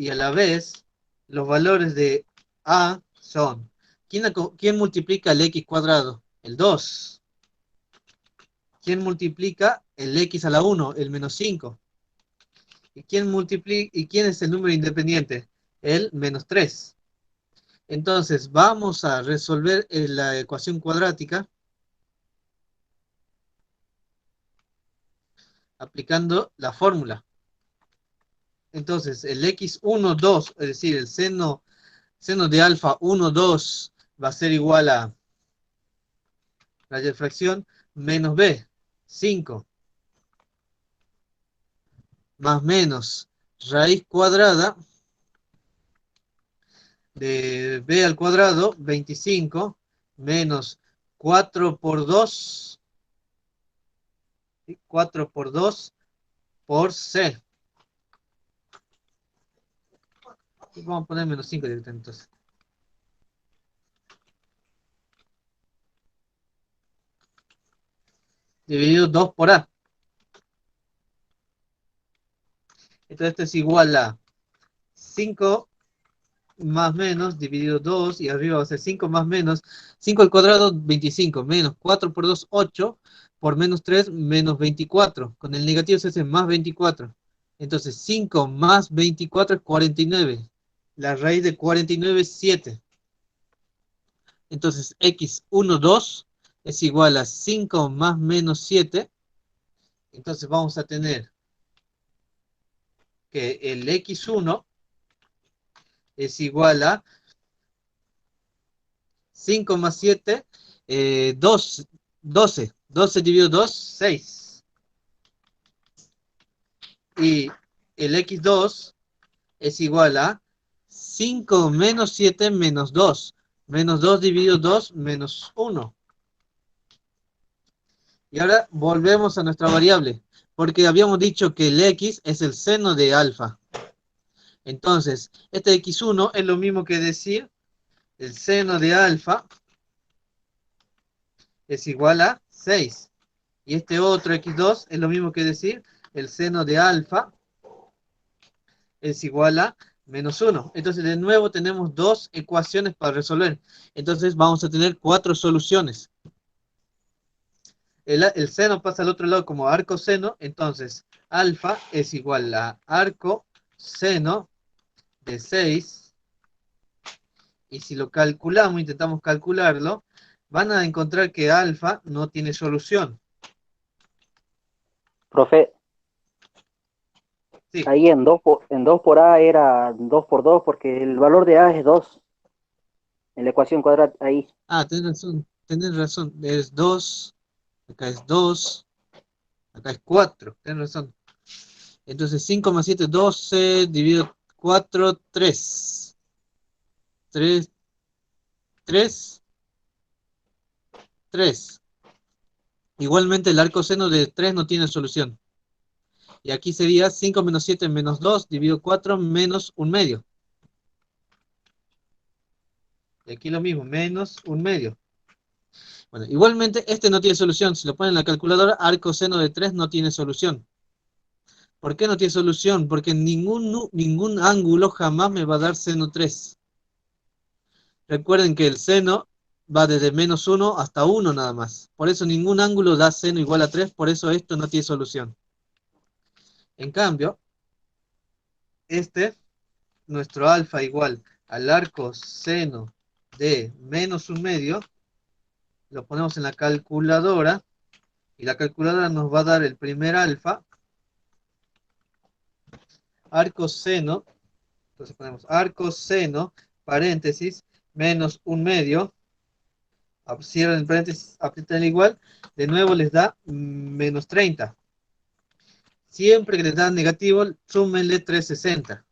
Y a la vez, los valores de a son, ¿quién multiplica el x cuadrado? El 2. ¿Quién multiplica el x a la 1? El menos 5. ¿Y quién es el número independiente? El menos 3. Entonces, vamos a resolver la ecuación cuadrática aplicando la fórmula. Entonces, el x1, 2, es decir, el seno de alfa 1, 2 va a ser igual a raíz de fracción menos b, 5, más menos raíz cuadrada de b al cuadrado, 25, menos 4 por 2, 4 por 2 por c. Vamos a poner menos 5 directamente entonces. Dividido 2 por a. Entonces esto es igual a 5 más menos dividido 2 y arriba va a ser 5 más menos 5 al cuadrado 25 menos 4 por 2 8 por menos 3 menos 24. Con el negativo se hace más 24. Entonces 5 más 24 es 49. La raíz de 49 es 7. Entonces x1, 2 es igual a 5 más menos 7. Entonces vamos a tener que el x1 es igual a 5 más 7, 12. 12 dividido 2, 6. Y el x2 es igual a 5 menos 7 menos 2. Menos 2 dividido 2 menos 1. Y ahora volvemos a nuestra variable, porque habíamos dicho que el x es el seno de alfa. Entonces, este x1 es lo mismo que decir el seno de alfa es igual a 6. Y este otro x2 es lo mismo que decir el seno de alfa es igual a menos 1. Entonces, de nuevo tenemos dos ecuaciones para resolver. Entonces, vamos a tener 4 soluciones. El seno pasa al otro lado como arco seno. Entonces, alfa es igual a arco seno de 6. Y si lo calculamos, intentamos calcularlo, van a encontrar que alfa no tiene solución. Profe, Sí. ahí en 2 por A era 2 por 2 porque el valor de A es 2 en la ecuación cuadrada ahí. Ah, tenés razón. Es 2, acá es 2, acá es 4. Tenés razón. Entonces 5 más 7, 12, dividido 4, 3. 3, 3, 3. Igualmente el arco seno de 3 no tiene solución. Y aquí sería 5 menos 7 menos 2, dividido 4 menos 1 medio. Y aquí lo mismo, menos 1 medio. Bueno, igualmente este no tiene solución. Si lo ponen en la calculadora, arco seno de 3 no tiene solución. ¿Por qué no tiene solución? Porque ningún ángulo jamás me va a dar seno 3. Recuerden que el seno va desde menos 1 hasta 1 nada más. Por eso ningún ángulo da seno igual a 3, por eso esto no tiene solución. En cambio, nuestro alfa igual al arco seno de menos 1 medio, lo ponemos en la calculadora, y la calculadora nos va a dar el primer alfa, arco seno, entonces ponemos arco seno, paréntesis, menos 1 medio, cierran el paréntesis, aprietan igual, de nuevo les da menos 30. Siempre que les da negativo, súmenle 360.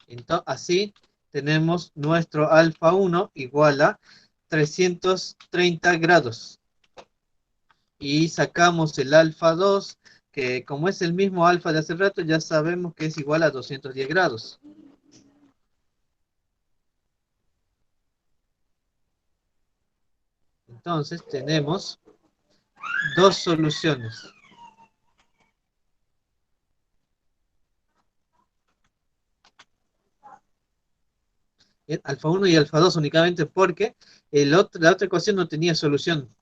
Entonces, así tenemos nuestro alfa 1 igual a 330 grados. Y sacamos el alfa 2, que como es el mismo alfa de hace rato, ya sabemos que es igual a 210 grados. Entonces tenemos dos soluciones. Alfa 1 y alfa 2 únicamente porque la otra ecuación no tenía solución.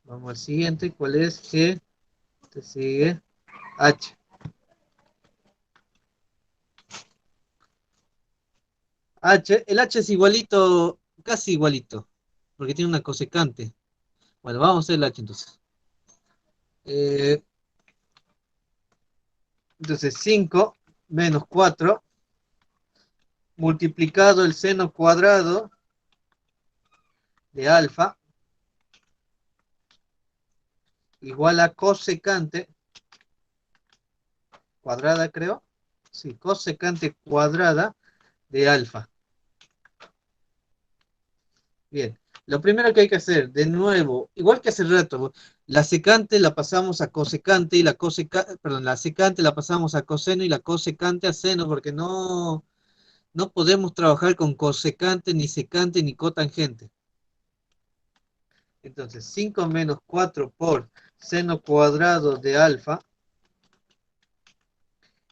Vamos al siguiente, ¿cuál es? G, te sigue H. El H es igualito, casi igualito, porque tiene una cosecante. Bueno, vamos a hacer el H entonces. Eh, entonces 5 menos 4 multiplicado el seno cuadrado de alfa igual a cosecante cuadrada, creo. Sí, cosecante cuadrada de alfa. Bien, lo primero que hay que hacer, de nuevo, igual que hace rato, la secante la pasamos a cosecante y la secante la pasamos a coseno y la cosecante a seno, porque no podemos trabajar con cosecante, ni secante, ni cotangente. Entonces, 5 menos 4 por seno cuadrado de alfa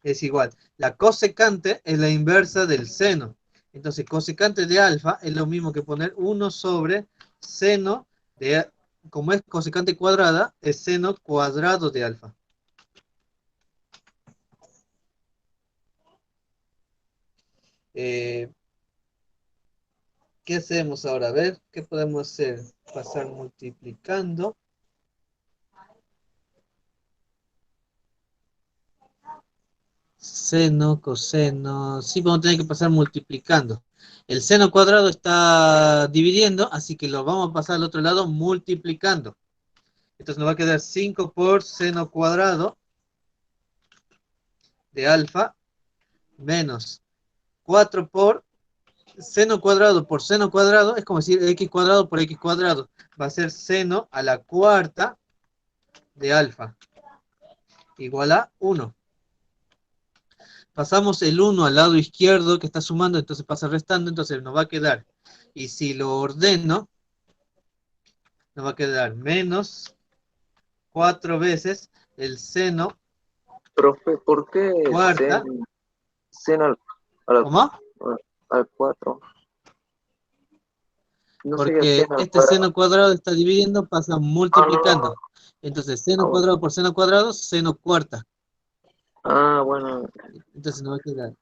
es igual. La cosecante es la inversa del seno. Entonces, cosecante de alfa es lo mismo que poner 1 sobre seno de, como es cosecante cuadrada, es seno cuadrado de alfa. Eh, ¿Qué hacemos ahora? A ver, ¿qué podemos hacer? Pasar multiplicando. Seno, coseno. Sí, vamos a tener que pasar multiplicando. El seno cuadrado está dividiendo, así que lo vamos a pasar al otro lado multiplicando. Entonces nos va a quedar 5 por seno cuadrado de alfa menos 4 por seno cuadrado, es como decir x cuadrado por x cuadrado. Va a ser seno a la cuarta de alfa igual a 1. Pasamos el 1 al lado izquierdo que está sumando, entonces pasa restando, entonces nos va a quedar. Y si lo ordeno, nos va a quedar menos 4 veces el seno Profe, ¿por qué cuarta. seno al, ¿Cómo? al 4? No sería Porque seno al este cuadrado. seno cuadrado está dividiendo, pasa multiplicando. Entonces, Ah, seno bueno. cuadrado por seno cuadrado, seno cuarta. Ah, bueno. Entonces nos va a quedar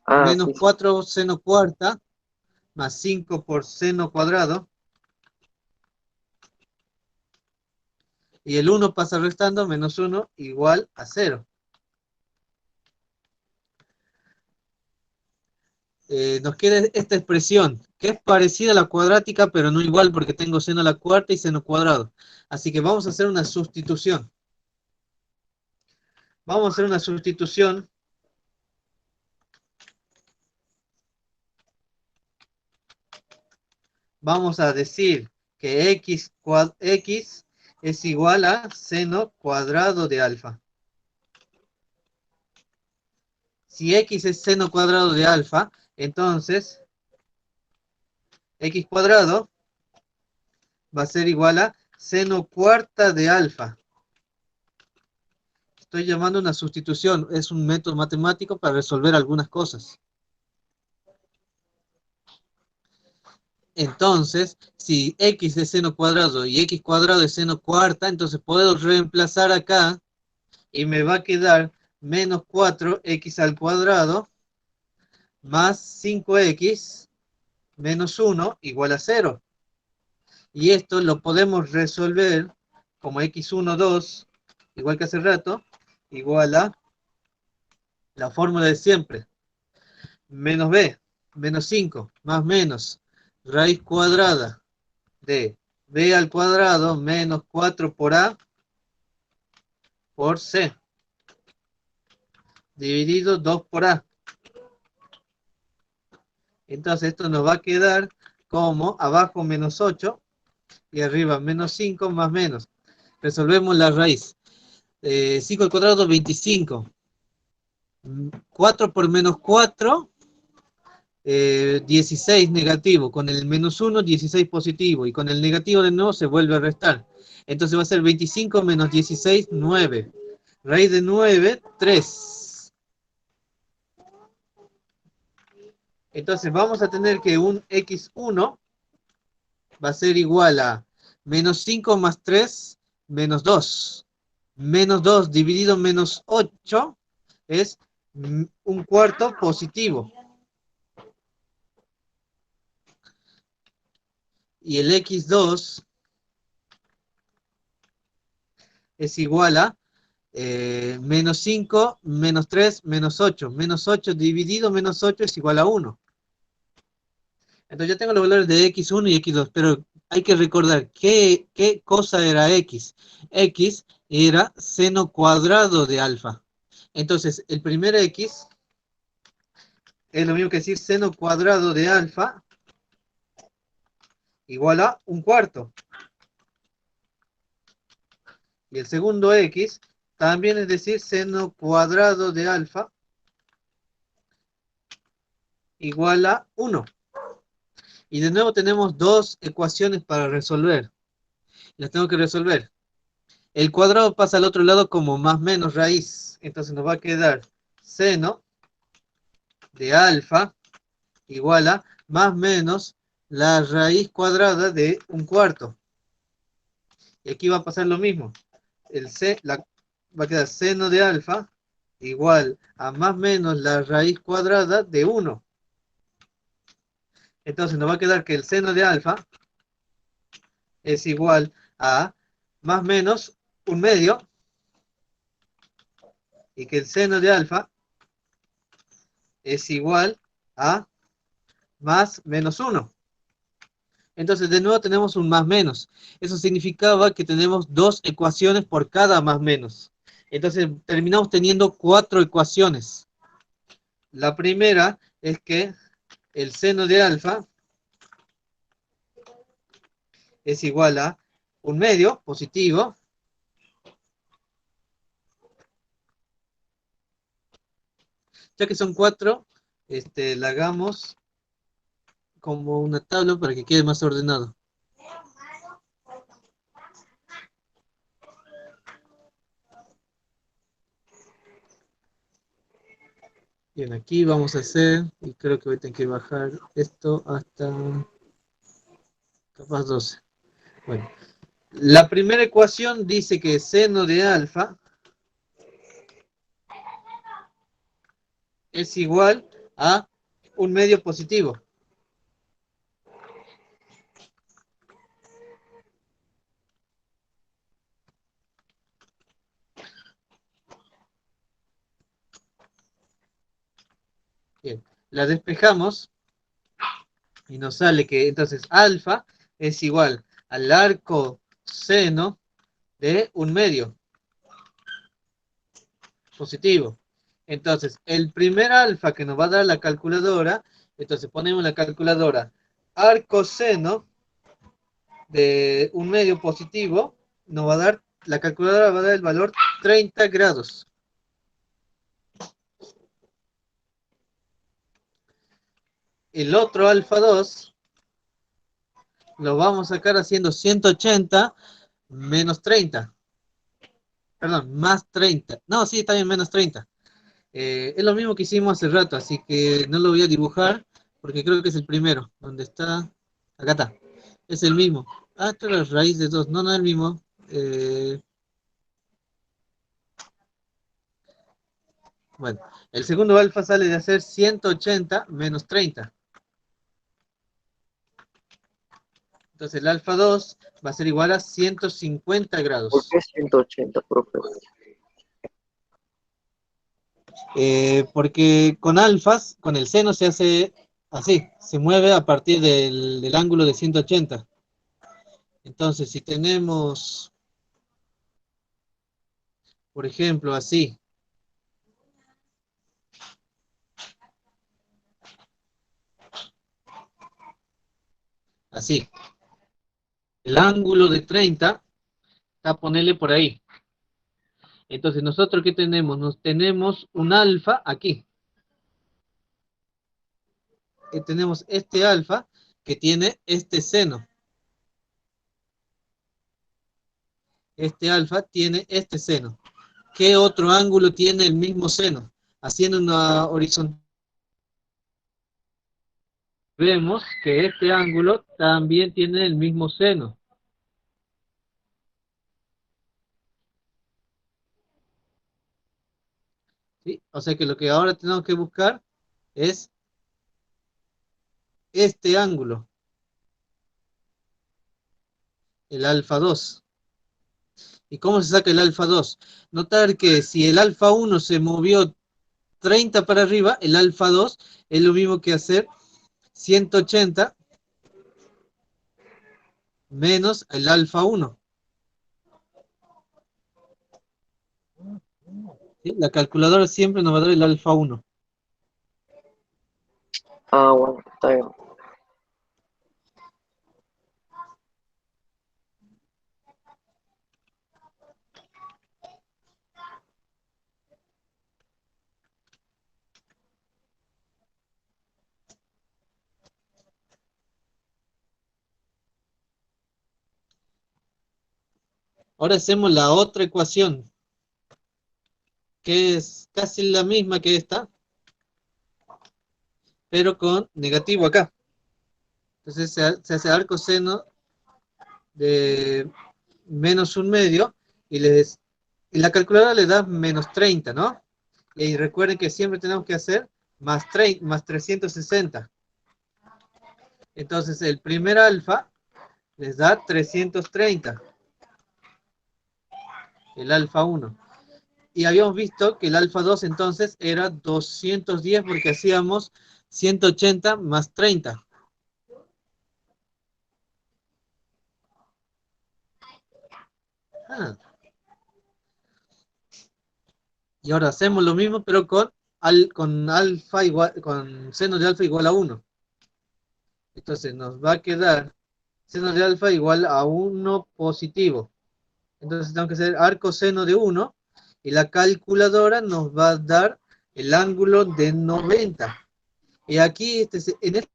Ah, menos sí, sí. 4 seno cuarta más 5 por seno cuadrado. Y el 1 pasa restando, menos 1 igual a 0. Nos queda esta expresión, que es parecida a la cuadrática, pero no igual, porque tengo seno a la cuarta y seno cuadrado. Así que vamos a hacer una sustitución. Vamos a hacer una sustitución. Vamos a decir que x es igual a seno cuadrado de alfa. Si x es seno cuadrado de alfa, entonces x cuadrado va a ser igual a seno cuarta de alfa. Estoy llamando una sustitución, es un método matemático para resolver algunas cosas. Entonces, si x es seno cuadrado y x cuadrado es seno cuarta, entonces puedo reemplazar acá y me va a quedar menos 4x al cuadrado más 5x menos 1 igual a 0. Y esto lo podemos resolver como x1, 2, igual que hace rato, igual a la fórmula de siempre. Menos b, menos 5, más menos, raíz cuadrada de b al cuadrado menos 4 por a por c, dividido 2 por a. Entonces esto nos va a quedar como abajo menos 8 y arriba menos 5 más menos. Resolvemos la raíz. 5 al cuadrado, 25. 4 por menos 4, 16 negativo. Con el menos 1, 16 positivo. Y con el negativo de nuevo se vuelve a restar. Entonces va a ser 25 menos 16, 9. Raíz de 9, 3. Entonces vamos a tener que un x1 va a ser igual a Menos 5 más 3, menos 2. Menos 2 dividido menos 8 es un cuarto positivo. Y el x2 es igual a menos 5, menos 3, menos 8. Menos 8 dividido menos 8 es igual a 1. Entonces ya tengo los valores de x1 y x2, pero hay que recordar qué cosa era x. X era seno cuadrado de alfa. Entonces, el primer x es lo mismo que decir seno cuadrado de alfa igual a un cuarto. Y el segundo x también es decir seno cuadrado de alfa igual a 1. Y de nuevo tenemos dos ecuaciones para resolver. Las tengo que resolver. El cuadrado pasa al otro lado como más menos raíz. Entonces nos va a quedar seno de alfa igual a más menos la raíz cuadrada de un cuarto. Y aquí va a pasar lo mismo. Va a quedar seno de alfa igual a más menos la raíz cuadrada de 1. Entonces nos va a quedar que el seno de alfa es igual a más menos un medio y que el seno de alfa es igual a más menos 1. Entonces de nuevo tenemos un más menos. Eso significaba que tenemos dos ecuaciones por cada más menos. Entonces terminamos teniendo 4 ecuaciones. La primera es que el seno de alfa es igual a un medio positivo ya que son 4, la hagamos como una tabla para que quede más ordenado. Bien, aquí vamos a hacer, y creo que voy a tener que bajar esto hasta capaz 12. Bueno, la primera ecuación dice que seno de alfa es igual a un medio positivo. Bien, la despejamos y nos sale que entonces alfa es igual al arco seno de un medio positivo. Entonces, el primer alfa que nos va a dar la calculadora, entonces ponemos la calculadora arco seno de un medio positivo, nos va a dar, la calculadora va a dar el valor 30 grados. El otro alfa 2 lo vamos a sacar haciendo 180 menos 30. Perdón, más 30. No, sí, está bien, menos 30. Es lo mismo que hicimos hace rato, así que no lo voy a dibujar, porque creo que es el primero. ¿Dónde está? Acá está. Es el mismo. Ah, esta es la raíz de 2. No, no es el mismo. Bueno, el segundo alfa sale de hacer 180 menos 30. Entonces el alfa 2 va a ser igual a 150 ¿Por grados. qué 180, profe? Porque con alfas, con el seno se hace así, se mueve a partir del ángulo de 180. Entonces, si tenemos, por ejemplo, así, así, el ángulo de 30, a ponerle por ahí. Entonces, ¿nosotros qué tenemos? Nos tenemos un alfa aquí. Tenemos este alfa que tiene este seno. Este alfa tiene este seno. ¿Qué otro ángulo tiene el mismo seno? Haciendo una horizontal, vemos que este ángulo también tiene el mismo seno. ¿sí? O sea que lo que ahora tenemos que buscar es este ángulo, el alfa 2. ¿Y cómo se saca el alfa 2? Notar que si el alfa 1 se movió 30 para arriba, el alfa 2 es lo mismo que hacer 180 menos el alfa 1. ¿Sí? La calculadora siempre nos va a dar el alfa 1. Ah, bueno, está bien. Ahora hacemos la otra ecuación, que es casi la misma que esta, pero con negativo acá. Entonces se hace arco seno de menos un medio y, y la calculadora le da menos 30, ¿no? Y recuerden que siempre tenemos que hacer más 360. Entonces el primer alfa les da 330, el alfa 1. Y habíamos visto que el alfa 2 entonces era 210 porque hacíamos 180 más 30. Ah. Y ahora hacemos lo mismo pero con alfa igual, con seno de alfa igual a 1. Entonces nos va a quedar seno de alfa igual a 1 positivo. Entonces tenemos que hacer arco seno de 1 y la calculadora nos va a dar el ángulo de 90. Y aquí en este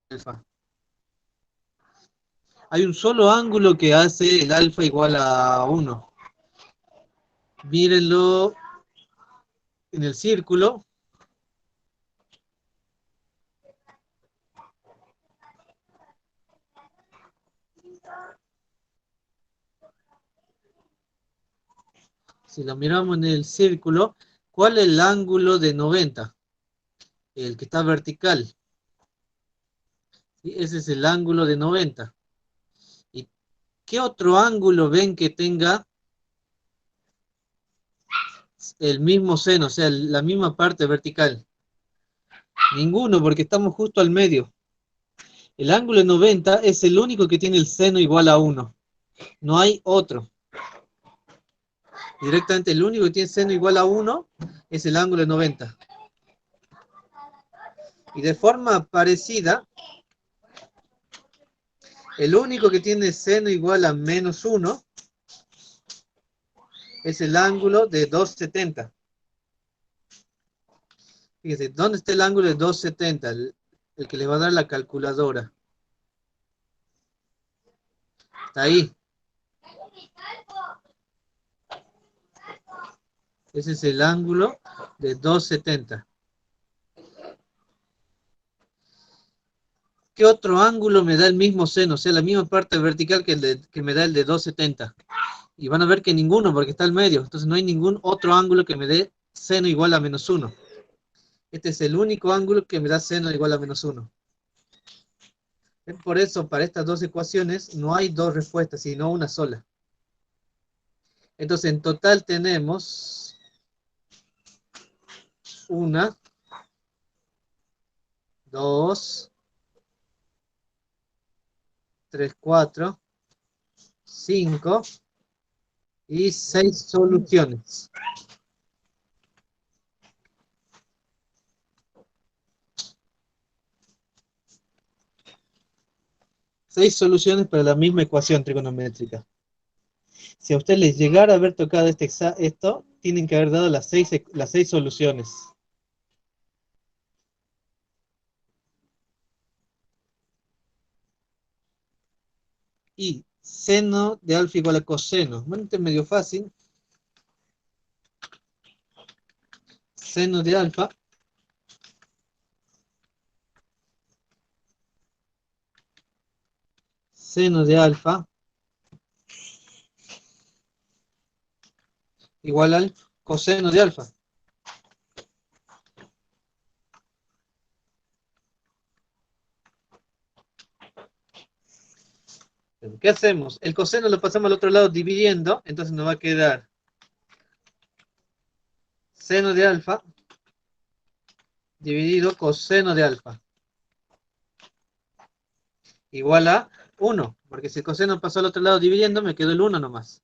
alfa hay un solo ángulo que hace el alfa igual a 1. Mírenlo en el círculo. Si lo miramos en el círculo, ¿cuál es el ángulo de 90? El que está vertical. ¿Sí? Ese es el ángulo de 90. ¿Y qué otro ángulo ven que tenga el mismo seno, o sea, la misma parte vertical? Ninguno, porque estamos justo al medio. El ángulo de 90 es el único que tiene el seno igual a 1. No hay otro. Directamente el único que tiene seno igual a 1 es el ángulo de 90. Y de forma parecida, el único que tiene seno igual a menos 1 es el ángulo de 270. Fíjense, ¿dónde está el ángulo de 270? El que le va a dar la calculadora. Está ahí. Ese es el ángulo de 270. ¿Qué otro ángulo me da el mismo seno? O sea, la misma parte vertical que me da el de 270. Y van a ver que ninguno, porque está al medio. Entonces no hay ningún otro ángulo que me dé seno igual a menos 1. Este es el único ángulo que me da seno igual a menos 1. Por eso, para estas dos ecuaciones, no hay dos respuestas, sino una sola. Entonces, en total tenemos 1, 2, 3, 4, 5 y 6 soluciones. Seis soluciones para la misma ecuación trigonométrica. Si a usted les llegara a haber tocado esto, tienen que haber dado las seis soluciones. Y seno de alfa igual a coseno. Bueno, este es medio fácil. Seno de alfa igual al coseno de alfa. ¿Qué hacemos? El coseno lo pasamos al otro lado dividiendo, entonces nos va a quedar seno de alfa dividido coseno de alfa igual a 1, porque si el coseno pasó al otro lado dividiendo, me quedó el 1 nomás.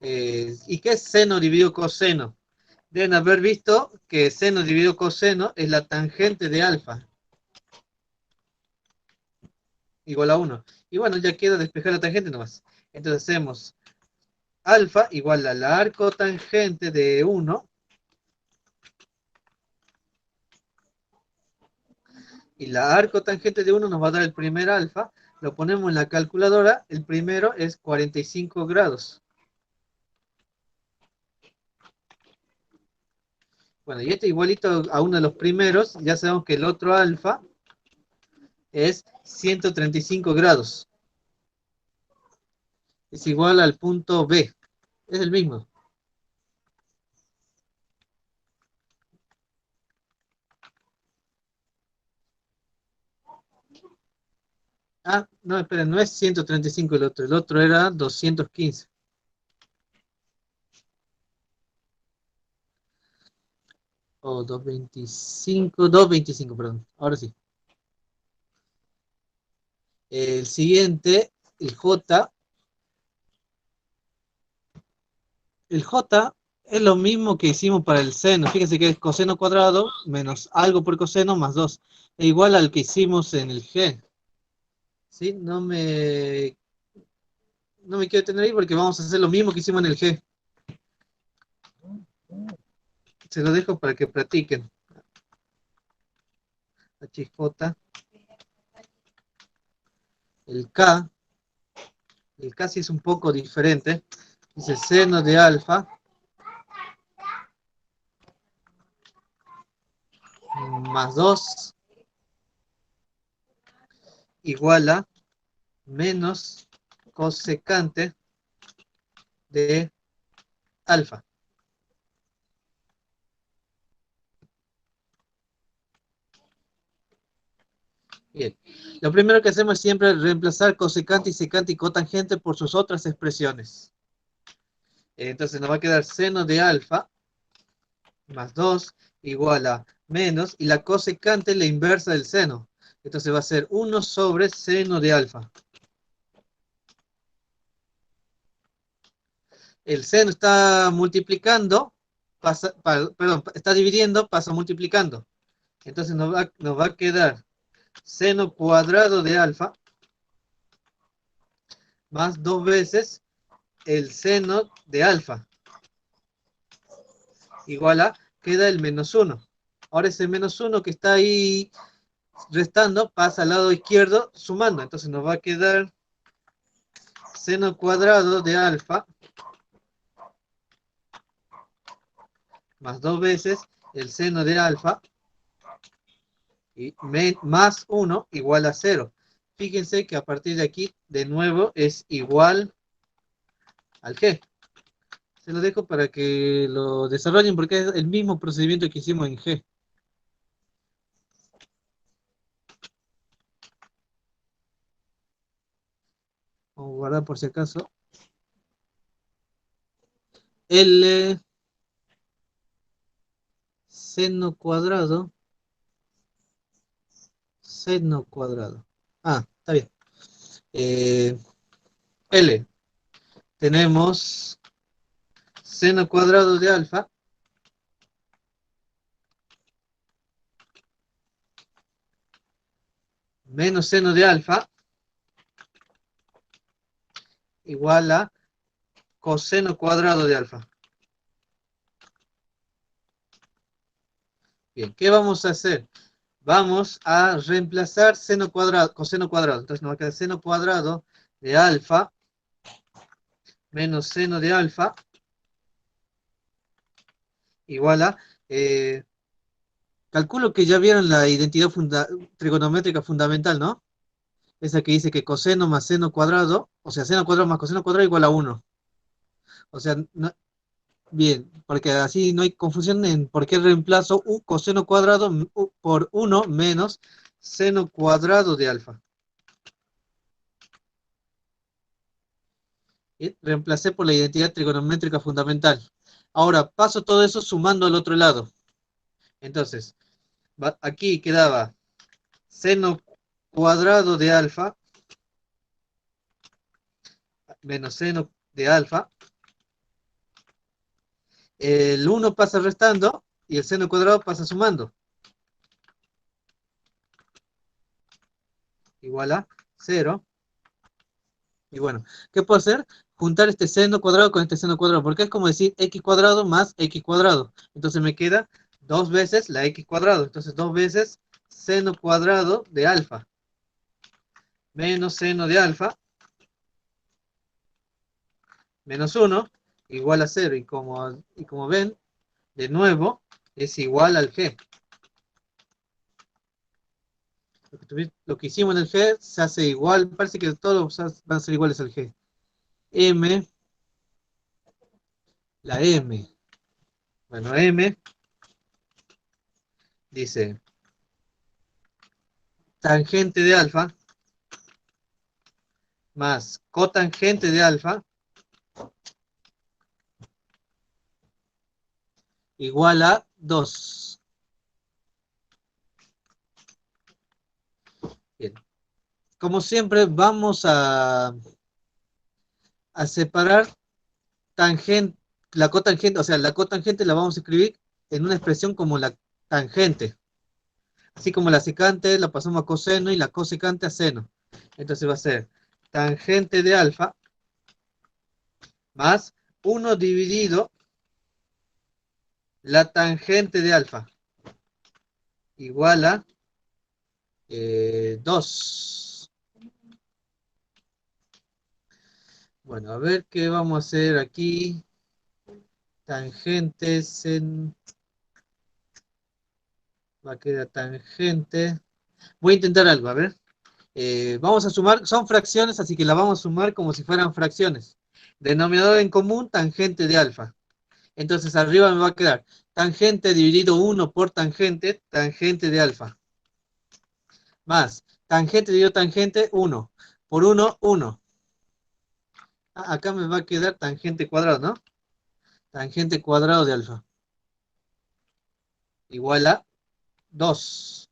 ¿Y qué es seno dividido coseno? Deben haber visto que seno dividido coseno es la tangente de alfa, igual a 1. Y bueno, ya queda despejar la tangente nomás. Entonces hacemos alfa igual a la arcotangente de 1, y la arcotangente de 1 nos va a dar el primer alfa, lo ponemos en la calculadora, el primero es 45 grados. Bueno, y este igualito a uno de los primeros, ya sabemos que el otro alfa es 135 grados. Es igual al punto B. Es el mismo. Ah, no, esperen, no es 135 el otro era 215. O 225, perdón. Ahora sí. El siguiente, el J. El J es lo mismo que hicimos para el seno. Fíjense que es coseno cuadrado menos algo por coseno más 2. Es igual al que hicimos en el G. ¿Sí? No me quiero tener ahí porque vamos a hacer lo mismo que hicimos en el G. Se lo dejo para que practiquen. HJ. El K sí es un poco diferente. Dice seno de alfa más 2 igual a menos cosecante de alfa. Bien, lo primero que hacemos es siempre reemplazar cosecante y secante y cotangente por sus otras expresiones. Entonces nos va a quedar seno de alfa más 2 igual a menos, y la cosecante es la inversa del seno. Entonces va a ser 1 sobre seno de alfa. El seno está multiplicando, está dividiendo, pasa multiplicando. Entonces nos va a quedar seno cuadrado de alfa más 2 veces el seno de alfa igual a, queda el menos 1. Ahora ese menos 1 que está ahí restando pasa al lado izquierdo sumando. Entonces nos va a quedar seno cuadrado de alfa más 2 veces el seno de alfa y más 1 igual a 0. Fíjense que a partir de aquí, de nuevo, es igual al G. Se lo dejo para que lo desarrollen porque es el mismo procedimiento que hicimos en G. Vamos a guardar por si acaso. L seno cuadrado. Seno cuadrado. Ah, está bien. L. Tenemos seno cuadrado de alfa menos seno de alfa igual a coseno cuadrado de alfa. Bien, ¿qué vamos a hacer? Vamos a reemplazar seno cuadrado, coseno cuadrado. Entonces nos va a quedar seno cuadrado de alfa menos seno de alfa igual a, calculo que ya vieron la identidad trigonométrica fundamental, ¿no? Esa que dice que coseno más seno cuadrado, o sea, seno cuadrado más coseno cuadrado igual a 1. O sea, bien, porque así no hay confusión en por qué reemplazo coseno cuadrado por 1 menos seno cuadrado de alfa. Y reemplacé por la identidad trigonométrica fundamental. Ahora, paso todo eso sumando al otro lado. Entonces, aquí quedaba seno cuadrado de alfa menos seno de alfa. El 1 pasa restando y el seno cuadrado pasa sumando. Igual a 0. Y bueno, ¿qué puedo hacer? Juntar este seno cuadrado con este seno cuadrado, porque es como decir x cuadrado más x cuadrado. Entonces me queda 2 veces la x cuadrado. Entonces 2 veces seno cuadrado de alfa menos seno de alfa menos 1 igual a 0. Y como ven, de nuevo, es igual al g. Lo que hicimos en el g se hace igual, parece que todos van a ser iguales al g. M, la m. Bueno, m dice tangente de alfa más cotangente de alfa igual a 2. Bien. Como siempre, vamos a separar tangente, la cotangente, o sea, la cotangente la vamos a escribir en una expresión como la tangente. Así como la secante la pasamos a coseno y la cosecante a seno. Entonces va a ser tangente de alfa más 1 dividido la tangente de alfa igual a 2. Bueno, a ver qué vamos a hacer aquí. Tangentes en... Va a quedar tangente. Voy a intentar algo, a ver. Vamos a sumar, son fracciones, así que la vamos a sumar como si fueran fracciones. Denominador en común, tangente de alfa. Entonces arriba me va a quedar tangente dividido 1 por tangente, tangente de alfa. Más tangente dividido tangente, 1. Por 1, 1. Acá me va a quedar tangente cuadrado, ¿no? Tangente cuadrado de alfa. Igual a 2.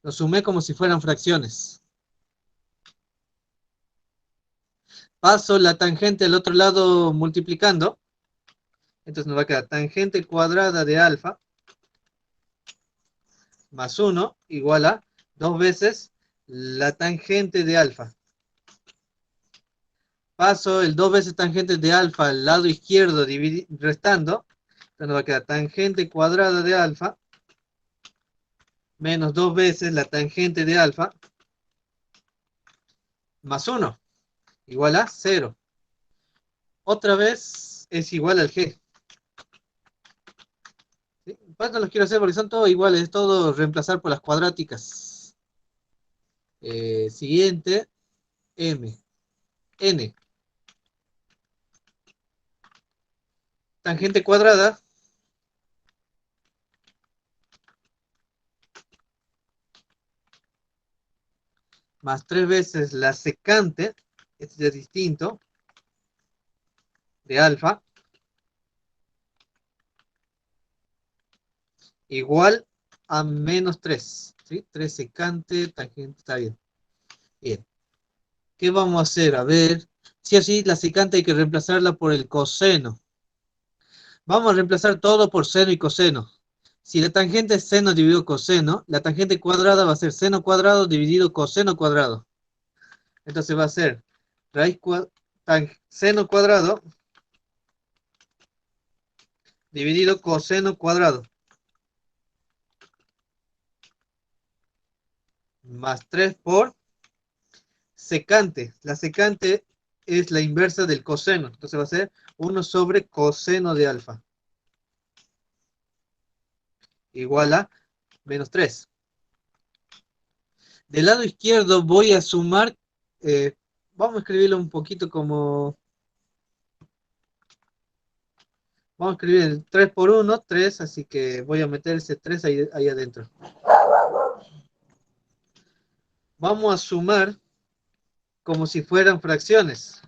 Lo sumé como si fueran fracciones. Paso la tangente al otro lado multiplicando. Entonces nos va a quedar tangente cuadrada de alfa más 1 igual a 2 veces la tangente de alfa. Paso el 2 veces tangente de alfa al lado izquierdo restando. Entonces nos va a quedar tangente cuadrada de alfa menos 2 veces la tangente de alfa más 1 igual a 0. Otra vez es igual al g. ¿Sí? Pues no los quiero hacer porque son todos iguales, es todo reemplazar por las cuadráticas. Siguiente, m, n. Tangente cuadrada más 3 veces la secante, este ya es distinto, de alfa, igual a menos 3. ¿Sí? 3 secante, tangente, está bien. Bien. ¿Qué vamos a hacer? A ver, sí o sí, la secante hay que reemplazarla por el coseno. Vamos a reemplazar todo por seno y coseno. Si la tangente es seno dividido coseno, la tangente cuadrada va a ser seno cuadrado dividido coseno cuadrado. Entonces va a ser raíz seno cuadrado dividido coseno cuadrado. Más 3 por secante. La secante es la inversa del coseno. Entonces va a ser 1 sobre coseno de alfa. Igual a menos 3. Del lado izquierdo voy a sumar, vamos a escribirlo un poquito como, vamos a escribir el 3 por 1, 3, así que voy a meter ese 3 ahí adentro. Vamos a sumar como si fueran fracciones.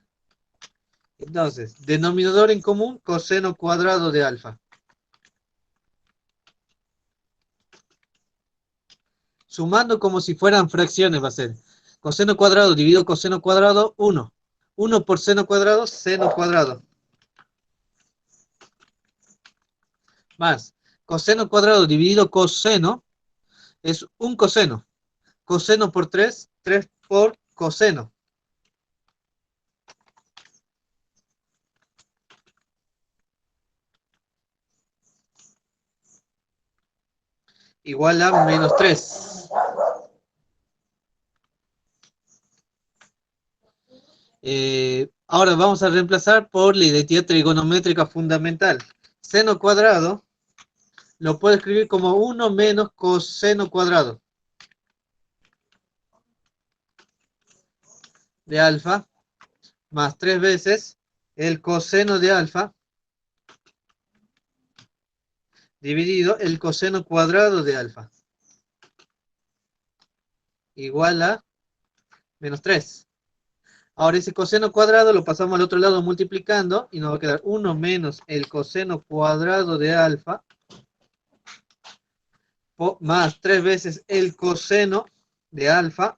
Entonces, denominador en común, coseno cuadrado de alfa. Sumando como si fueran fracciones va a ser. Coseno cuadrado dividido coseno cuadrado, 1. 1 por seno cuadrado, seno cuadrado. Más, coseno cuadrado dividido coseno es un coseno. Coseno por 3, 3 por coseno. Igual a menos 3. Ahora vamos a reemplazar por la identidad trigonométrica fundamental. Seno cuadrado lo puedo escribir como 1 menos coseno cuadrado de alfa más 3 veces el coseno de alfa dividido el coseno cuadrado de alfa igual a menos 3. Ahora ese coseno cuadrado lo pasamos al otro lado multiplicando y nos va a quedar 1 menos el coseno cuadrado de alfa más 3 veces el coseno de alfa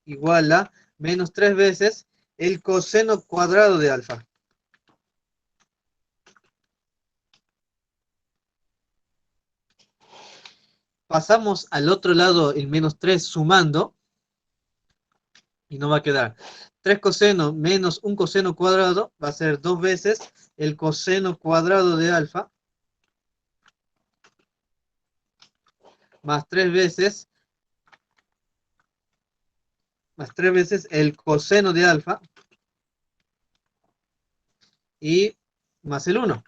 igual a menos 3 veces el coseno cuadrado de alfa. Pasamos al otro lado el menos 3 sumando y nos va a quedar 3 coseno menos un coseno cuadrado va a ser 2 veces el coseno cuadrado de alfa más 3 veces el coseno de alfa y más el 1,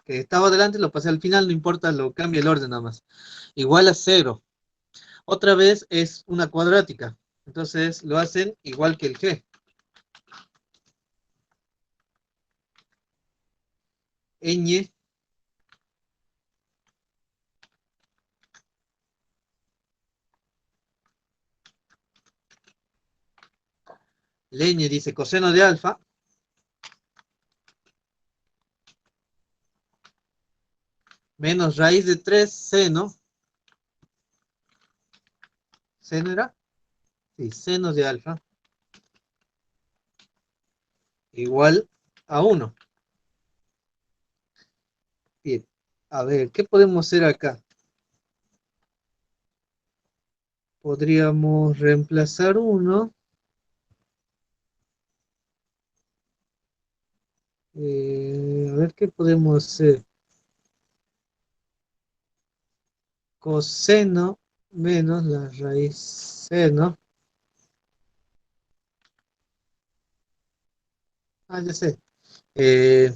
que estaba adelante, lo pasé al final, no importa, lo cambia el orden nada más. Igual a 0. Otra vez es una cuadrática, entonces lo hacen igual que el g. Ñ Leñe dice coseno de alfa menos raíz de 3 seno. ¿Seno era? Sí, seno de alfa igual a 1. Bien, a ver, ¿qué podemos hacer acá? Podríamos reemplazar 1. A ver, ¿qué podemos hacer? Coseno menos la raíz seno. Ah, ya sé. Eh,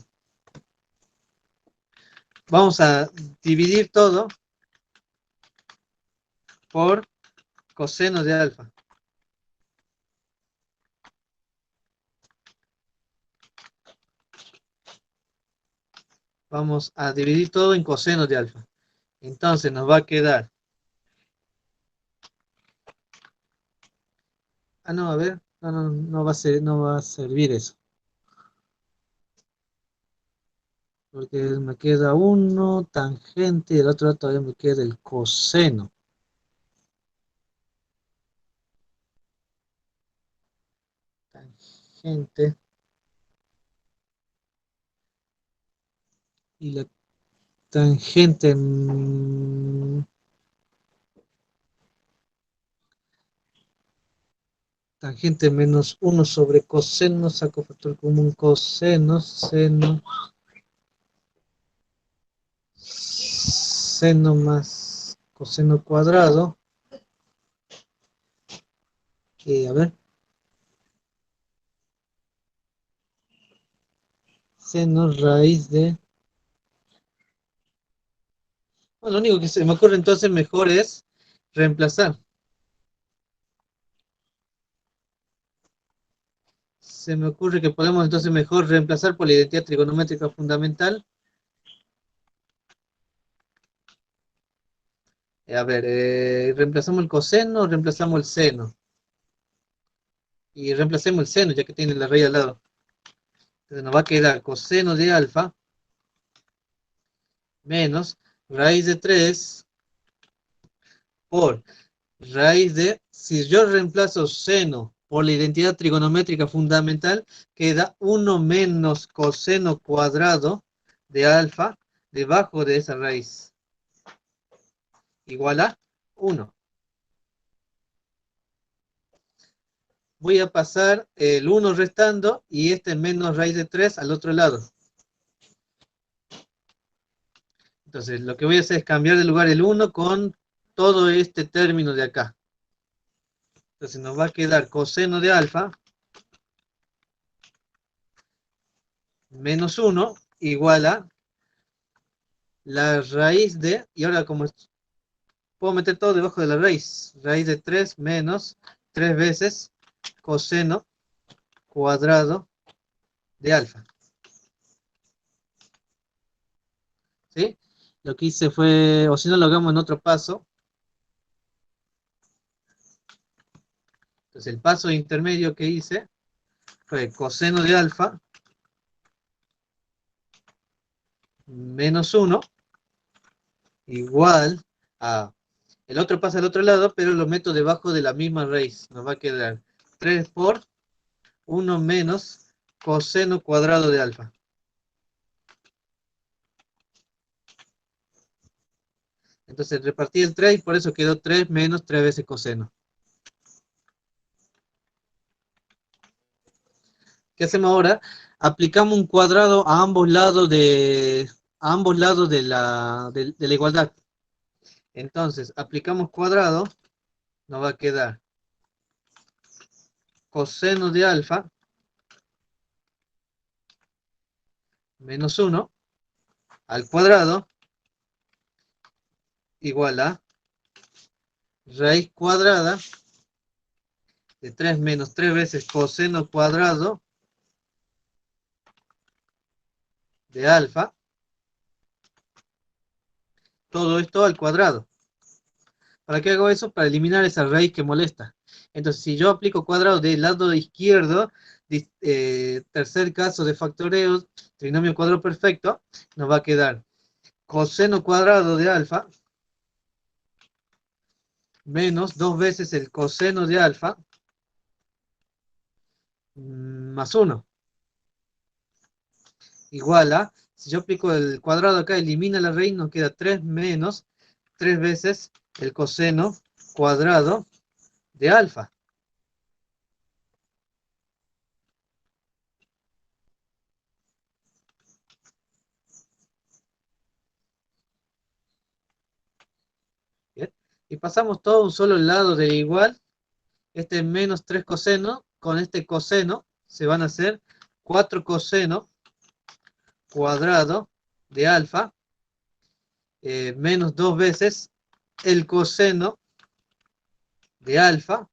Vamos a dividir todo por coseno de alfa. Vamos a dividir todo en coseno de alfa. Entonces nos va a quedar. Ah, no, a ver. No, no, no va a servir eso. Porque me queda 1 tangente y del otro lado todavía me queda el coseno. Tangente. Y la tangente. Tangente menos 1 sobre coseno. Saco factor común coseno. Seno más coseno cuadrado. A ver. Seno raíz de. Bueno, lo único que se me ocurre entonces mejor es reemplazar. Se me ocurre que podemos entonces mejor reemplazar por la identidad trigonométrica fundamental. A ver, ¿reemplazamos el coseno o reemplazamos el seno? Y reemplacemos el seno, ya que tiene la raíz al lado. Entonces nos va a quedar coseno de alfa menos raíz de 3 por raíz de, si yo reemplazo seno por la identidad trigonométrica fundamental, queda 1 menos coseno cuadrado de alfa debajo de esa raíz. Igual a 1. Voy a pasar el 1 restando y este menos raíz de 3 al otro lado. Entonces, lo que voy a hacer es cambiar de lugar el 1 con todo este término de acá. Entonces, nos va a quedar coseno de alfa menos 1 igual a la raíz de, y ahora como puedo meter todo debajo de la raíz de 3 menos 3 veces coseno cuadrado de alfa. ¿Sí? Lo que hice fue, o si no lo hagamos en otro paso. Entonces el paso intermedio que hice fue coseno de alfa menos 1 igual a, el otro pasa al otro lado, pero lo meto debajo de la misma raíz. Nos va a quedar 3 por 1 menos coseno cuadrado de alfa. Entonces repartí el 3 y por eso quedó 3 menos 3 veces coseno. ¿Qué hacemos ahora? Aplicamos un cuadrado a ambos lados de la igualdad. Entonces, aplicamos cuadrado, nos va a quedar coseno de alfa menos 1 al cuadrado igual a raíz cuadrada de 3 menos 3 veces coseno cuadrado de alfa, todo esto al cuadrado. ¿Para qué hago eso? Para eliminar esa raíz que molesta. Entonces, si yo aplico cuadrado del lado izquierdo, tercer caso de factoreo, trinomio cuadrado perfecto, nos va a quedar coseno cuadrado de alfa menos 2 veces el coseno de alfa más 1. Igual a, si yo aplico el cuadrado acá, elimina la raíz, nos queda 3 menos 3 veces el coseno cuadrado de alfa. ¿Bien? Y pasamos todo a un solo lado de igual. Este menos 3 coseno, con este coseno se van a hacer 4 coseno cuadrado de alfa, menos 2 veces el coseno de alfa,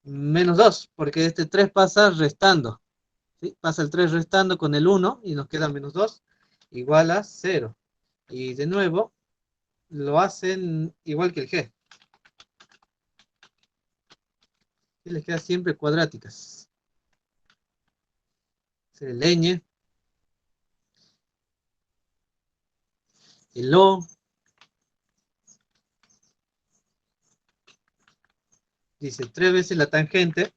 menos 2, porque este 3 pasa restando. ¿Sí? Pasa el 3 restando con el 1 y nos queda menos 2, igual a 0. Y de nuevo, lo hacen igual que el G. Y les queda siempre cuadráticas. El ñ, el O, dice 3 veces la tangente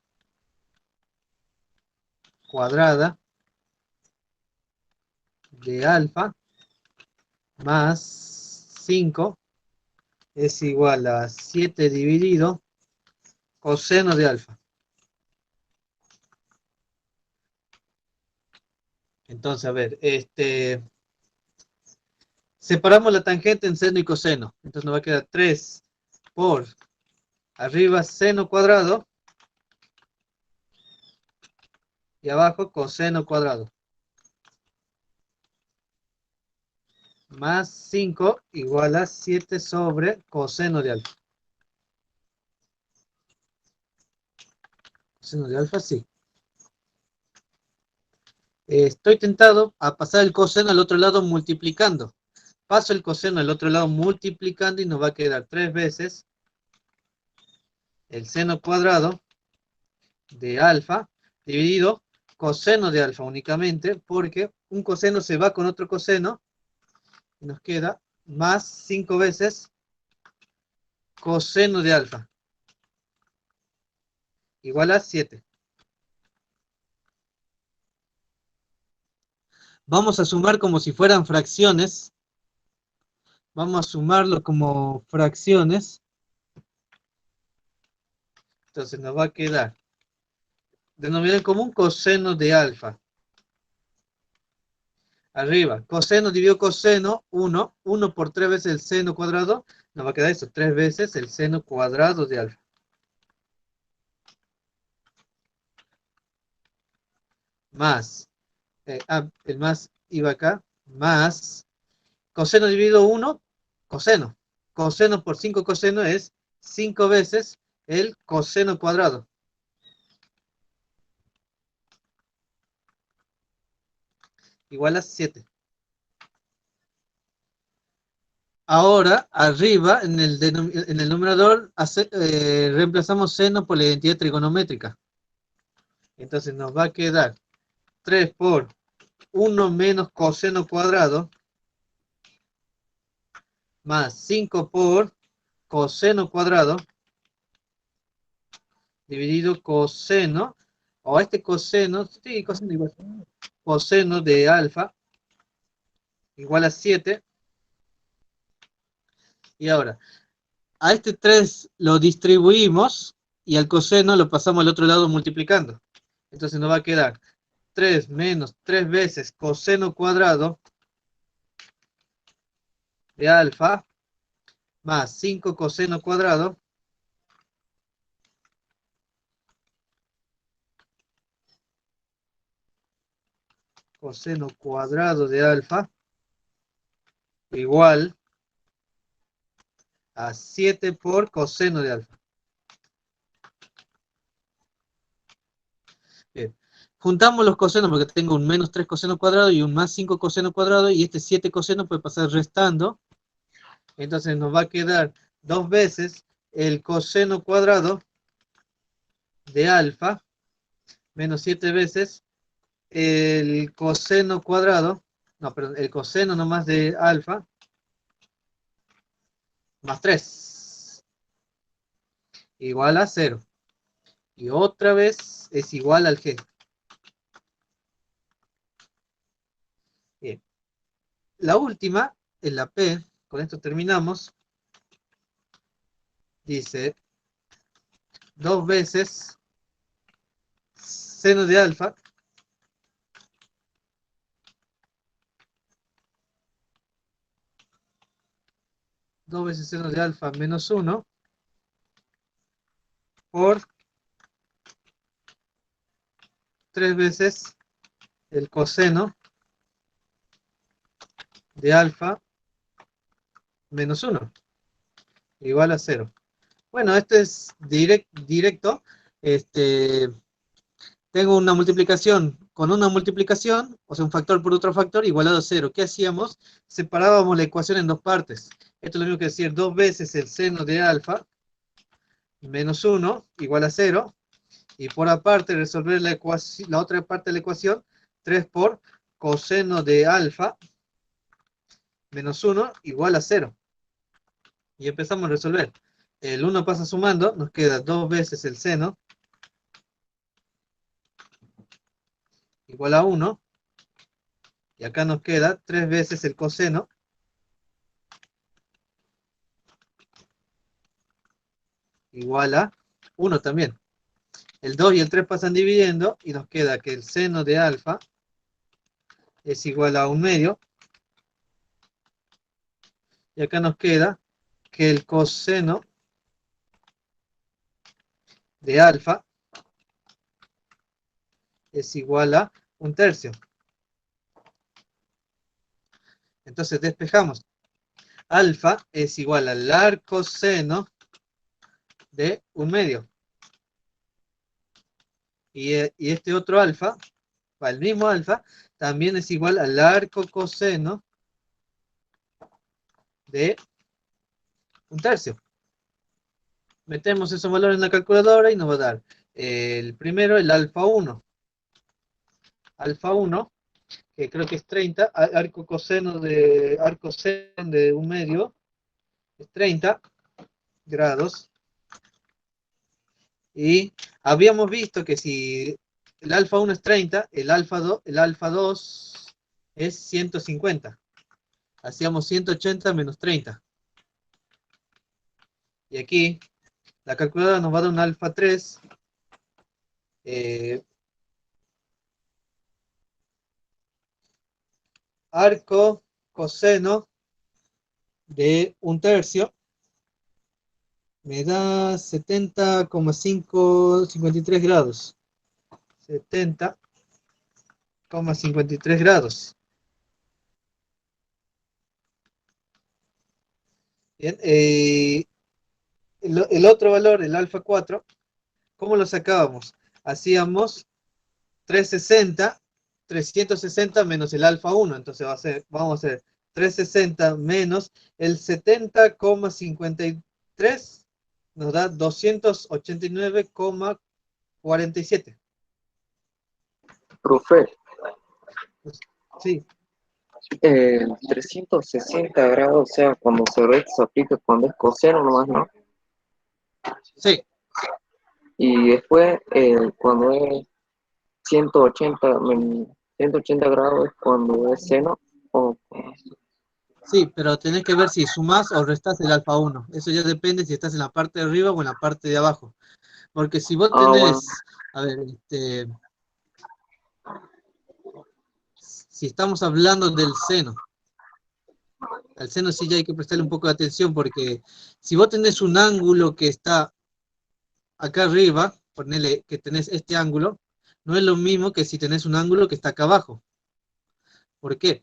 cuadrada de alfa más 5 es igual a 7 dividido coseno de alfa. Entonces, a ver, separamos la tangente en seno y coseno. Entonces nos va a quedar 3 por arriba seno cuadrado y abajo coseno cuadrado. Más 5 igual a 7 sobre coseno de alfa. Coseno de alfa, sí. Estoy tentado a pasar el coseno al otro lado multiplicando. Paso el coseno al otro lado multiplicando y nos va a quedar 3 veces el seno cuadrado de alfa dividido coseno de alfa únicamente, porque un coseno se va con otro coseno y nos queda más 5 veces coseno de alfa igual a 7. Vamos a sumar como si fueran fracciones. Vamos a sumarlo como fracciones. Entonces nos va a quedar denominador común coseno de alfa. Arriba, coseno dividido coseno, 1. 1 por 3 veces el seno cuadrado. Nos va a quedar eso, 3 veces el seno cuadrado de alfa. Más, el más iba acá, más coseno dividido 1, coseno. Coseno por 5 coseno es 5 veces el coseno cuadrado. Igual a 7. Ahora, arriba, en el numerador, reemplazamos seno por la identidad trigonométrica. Entonces nos va a quedar 3 por 1 menos coseno cuadrado, más 5 por coseno cuadrado, dividido coseno, o este coseno, sí, coseno igual, coseno de alfa, igual a 7. Y ahora, a este 3 lo distribuimos, y al coseno lo pasamos al otro lado multiplicando. Entonces nos va a quedar 3 menos 3 veces coseno cuadrado de alfa, más 5 coseno cuadrado, coseno cuadrado de alfa, igual a 7 por coseno de alfa. Bien. Juntamos los cosenos porque tengo un menos 3 coseno cuadrado y un más 5 coseno cuadrado, y este 7 coseno puede pasar restando. Entonces nos va a quedar 2 veces el coseno cuadrado de alfa, menos 7 veces el coseno cuadrado, no, perdón, el coseno nomás de alfa, más 3, igual a 0. Y otra vez es igual al g. Bien. La última, en la P, con esto terminamos, dice 2 veces seno de alfa, menos 1 por 3 veces el coseno de alfa menos 1, igual a 0. Bueno, este es directo. Tengo una multiplicación con una multiplicación, o sea, un factor por otro factor, igualado a 0. ¿Qué hacíamos? Separábamos la ecuación en dos partes. Esto es lo mismo que decir 2 veces el seno de alfa menos 1 igual a 0. Y por aparte resolver la otra parte de la ecuación, 3 por coseno de alfa menos 1 igual a 0. Y empezamos a resolver. El 1 pasa sumando, nos queda 2 veces el seno igual a 1. Y acá nos queda 3 veces el coseno igual a 1 también. El 2 y el 3 pasan dividiendo y nos queda que el seno de alfa es igual a 1 medio. Y acá nos queda que el coseno de alfa es igual a 1 tercio. Entonces despejamos. Alfa es igual al arcoseno de 1 medio. Y este otro alfa, el mismo alfa, también es igual al arcocoseno de 1 tercio. Metemos esos valores en la calculadora y nos va a dar El primero, el alfa 1. Alfa 1, que creo que es 30, arco coseno de un medio, es 30 grados. Y habíamos visto que si el alfa 1 es 30, el alfa 2 es 150. Hacíamos 180 menos 30. Y aquí la calculadora nos va a dar un alfa 3. Arco coseno de un tercio me da 70,53 grados. 70,53 grados. Bien, el otro valor, el alfa 4, ¿cómo lo sacábamos? Hacíamos 360 menos el alfa 1, entonces vamos a hacer 360 menos el 70,53, nos da 289,47. Profe, Sí, 360 grados, o sea, cuando se ve, se aplica cuando es coseno nomás, ¿no? sí, Y después, cuando es 180, 180 grados es cuando es seno, o sí, pero tenés que ver si sumás o restás el alfa 1. Eso ya depende si estás en la parte de arriba o en la parte de abajo. Porque si vos bueno, tenés, a ver, si estamos hablando del seno, al seno sí ya hay que prestarle un poco de atención, porque si vos tenés un ángulo que está acá arriba, ponele que tenés este ángulo, no es lo mismo que si tenés un ángulo que está acá abajo. ¿Por qué?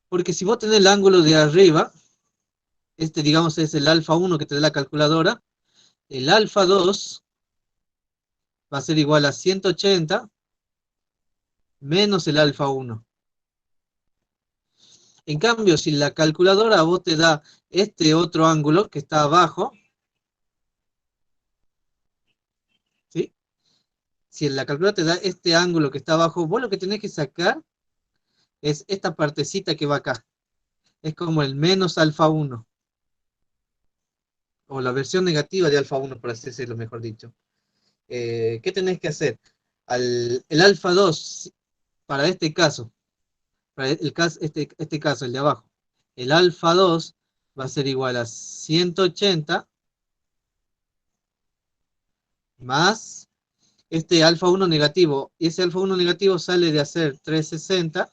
Porque si vos tenés el ángulo de arriba, este digamos es el alfa 1 que te da la calculadora, el alfa 2 va a ser igual a 180 menos el alfa 1. En cambio, si la calculadora a vos te da este otro ángulo que está abajo, ¿sí? Si la calculadora te da este ángulo que está abajo, vos lo que tenés que sacar es esta partecita que va acá. Es como el menos alfa 1. O la versión negativa de alfa 1, por así decirlo, mejor dicho. ¿Qué tenés que hacer? El alfa 2, para este caso, para este caso, el de abajo, el alfa 2 va a ser igual a 180 más este alfa 1 negativo. Y ese alfa 1 negativo sale de hacer 360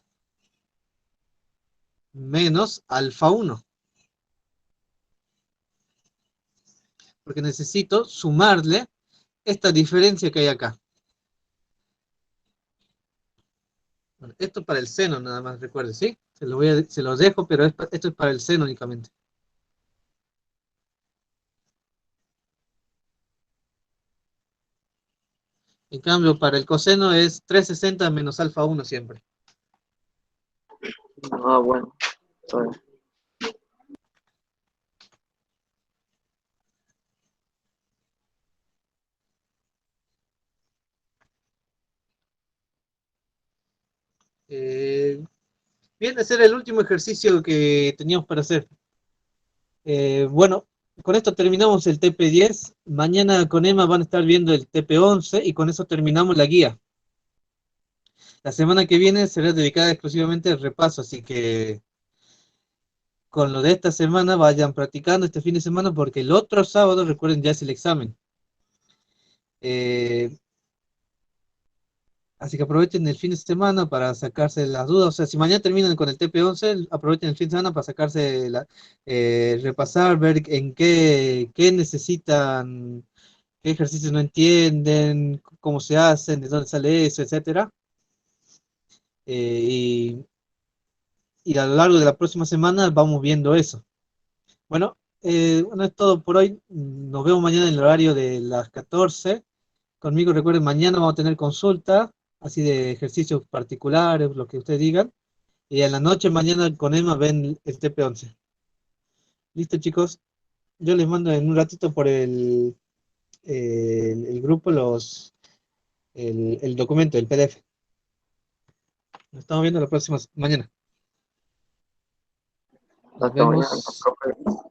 menos alfa 1. Porque necesito sumarle esta diferencia que hay acá. Bueno, esto para el seno nada más, recuerde, ¿sí? Se los dejo, pero esto es para el seno únicamente. En cambio, para el coseno es 360 menos alfa 1 siempre. bueno, está bien. Bien, ese era el último ejercicio que teníamos para hacer. Bueno, con esto terminamos el TP10. Mañana con Emma van a estar viendo el TP11 y con eso terminamos la guía. La semana que viene será dedicada exclusivamente al repaso, así que con lo de esta semana vayan practicando este fin de semana porque el otro sábado, recuerden, ya es el examen. Así que aprovechen el fin de semana para sacarse las dudas. O sea, si mañana terminan con el TP11, aprovechen el fin de semana para sacarse, repasar, ver en qué necesitan, qué ejercicios no entienden, cómo se hacen, de dónde sale eso, etcétera. Y a lo largo de la próxima semana vamos viendo eso. Bueno, bueno, es todo por hoy. Nos vemos mañana en el horario de las 14. Conmigo, recuerden, mañana vamos a tener consulta, así de ejercicios particulares, lo que ustedes digan. Y en la noche, mañana con Emma ven el TP11. ¿Listo, chicos? Yo les mando en un ratito por el grupo el documento, el PDF. Nos estamos viendo la próxima mañana. Nos Hasta mañana, vemos. profe.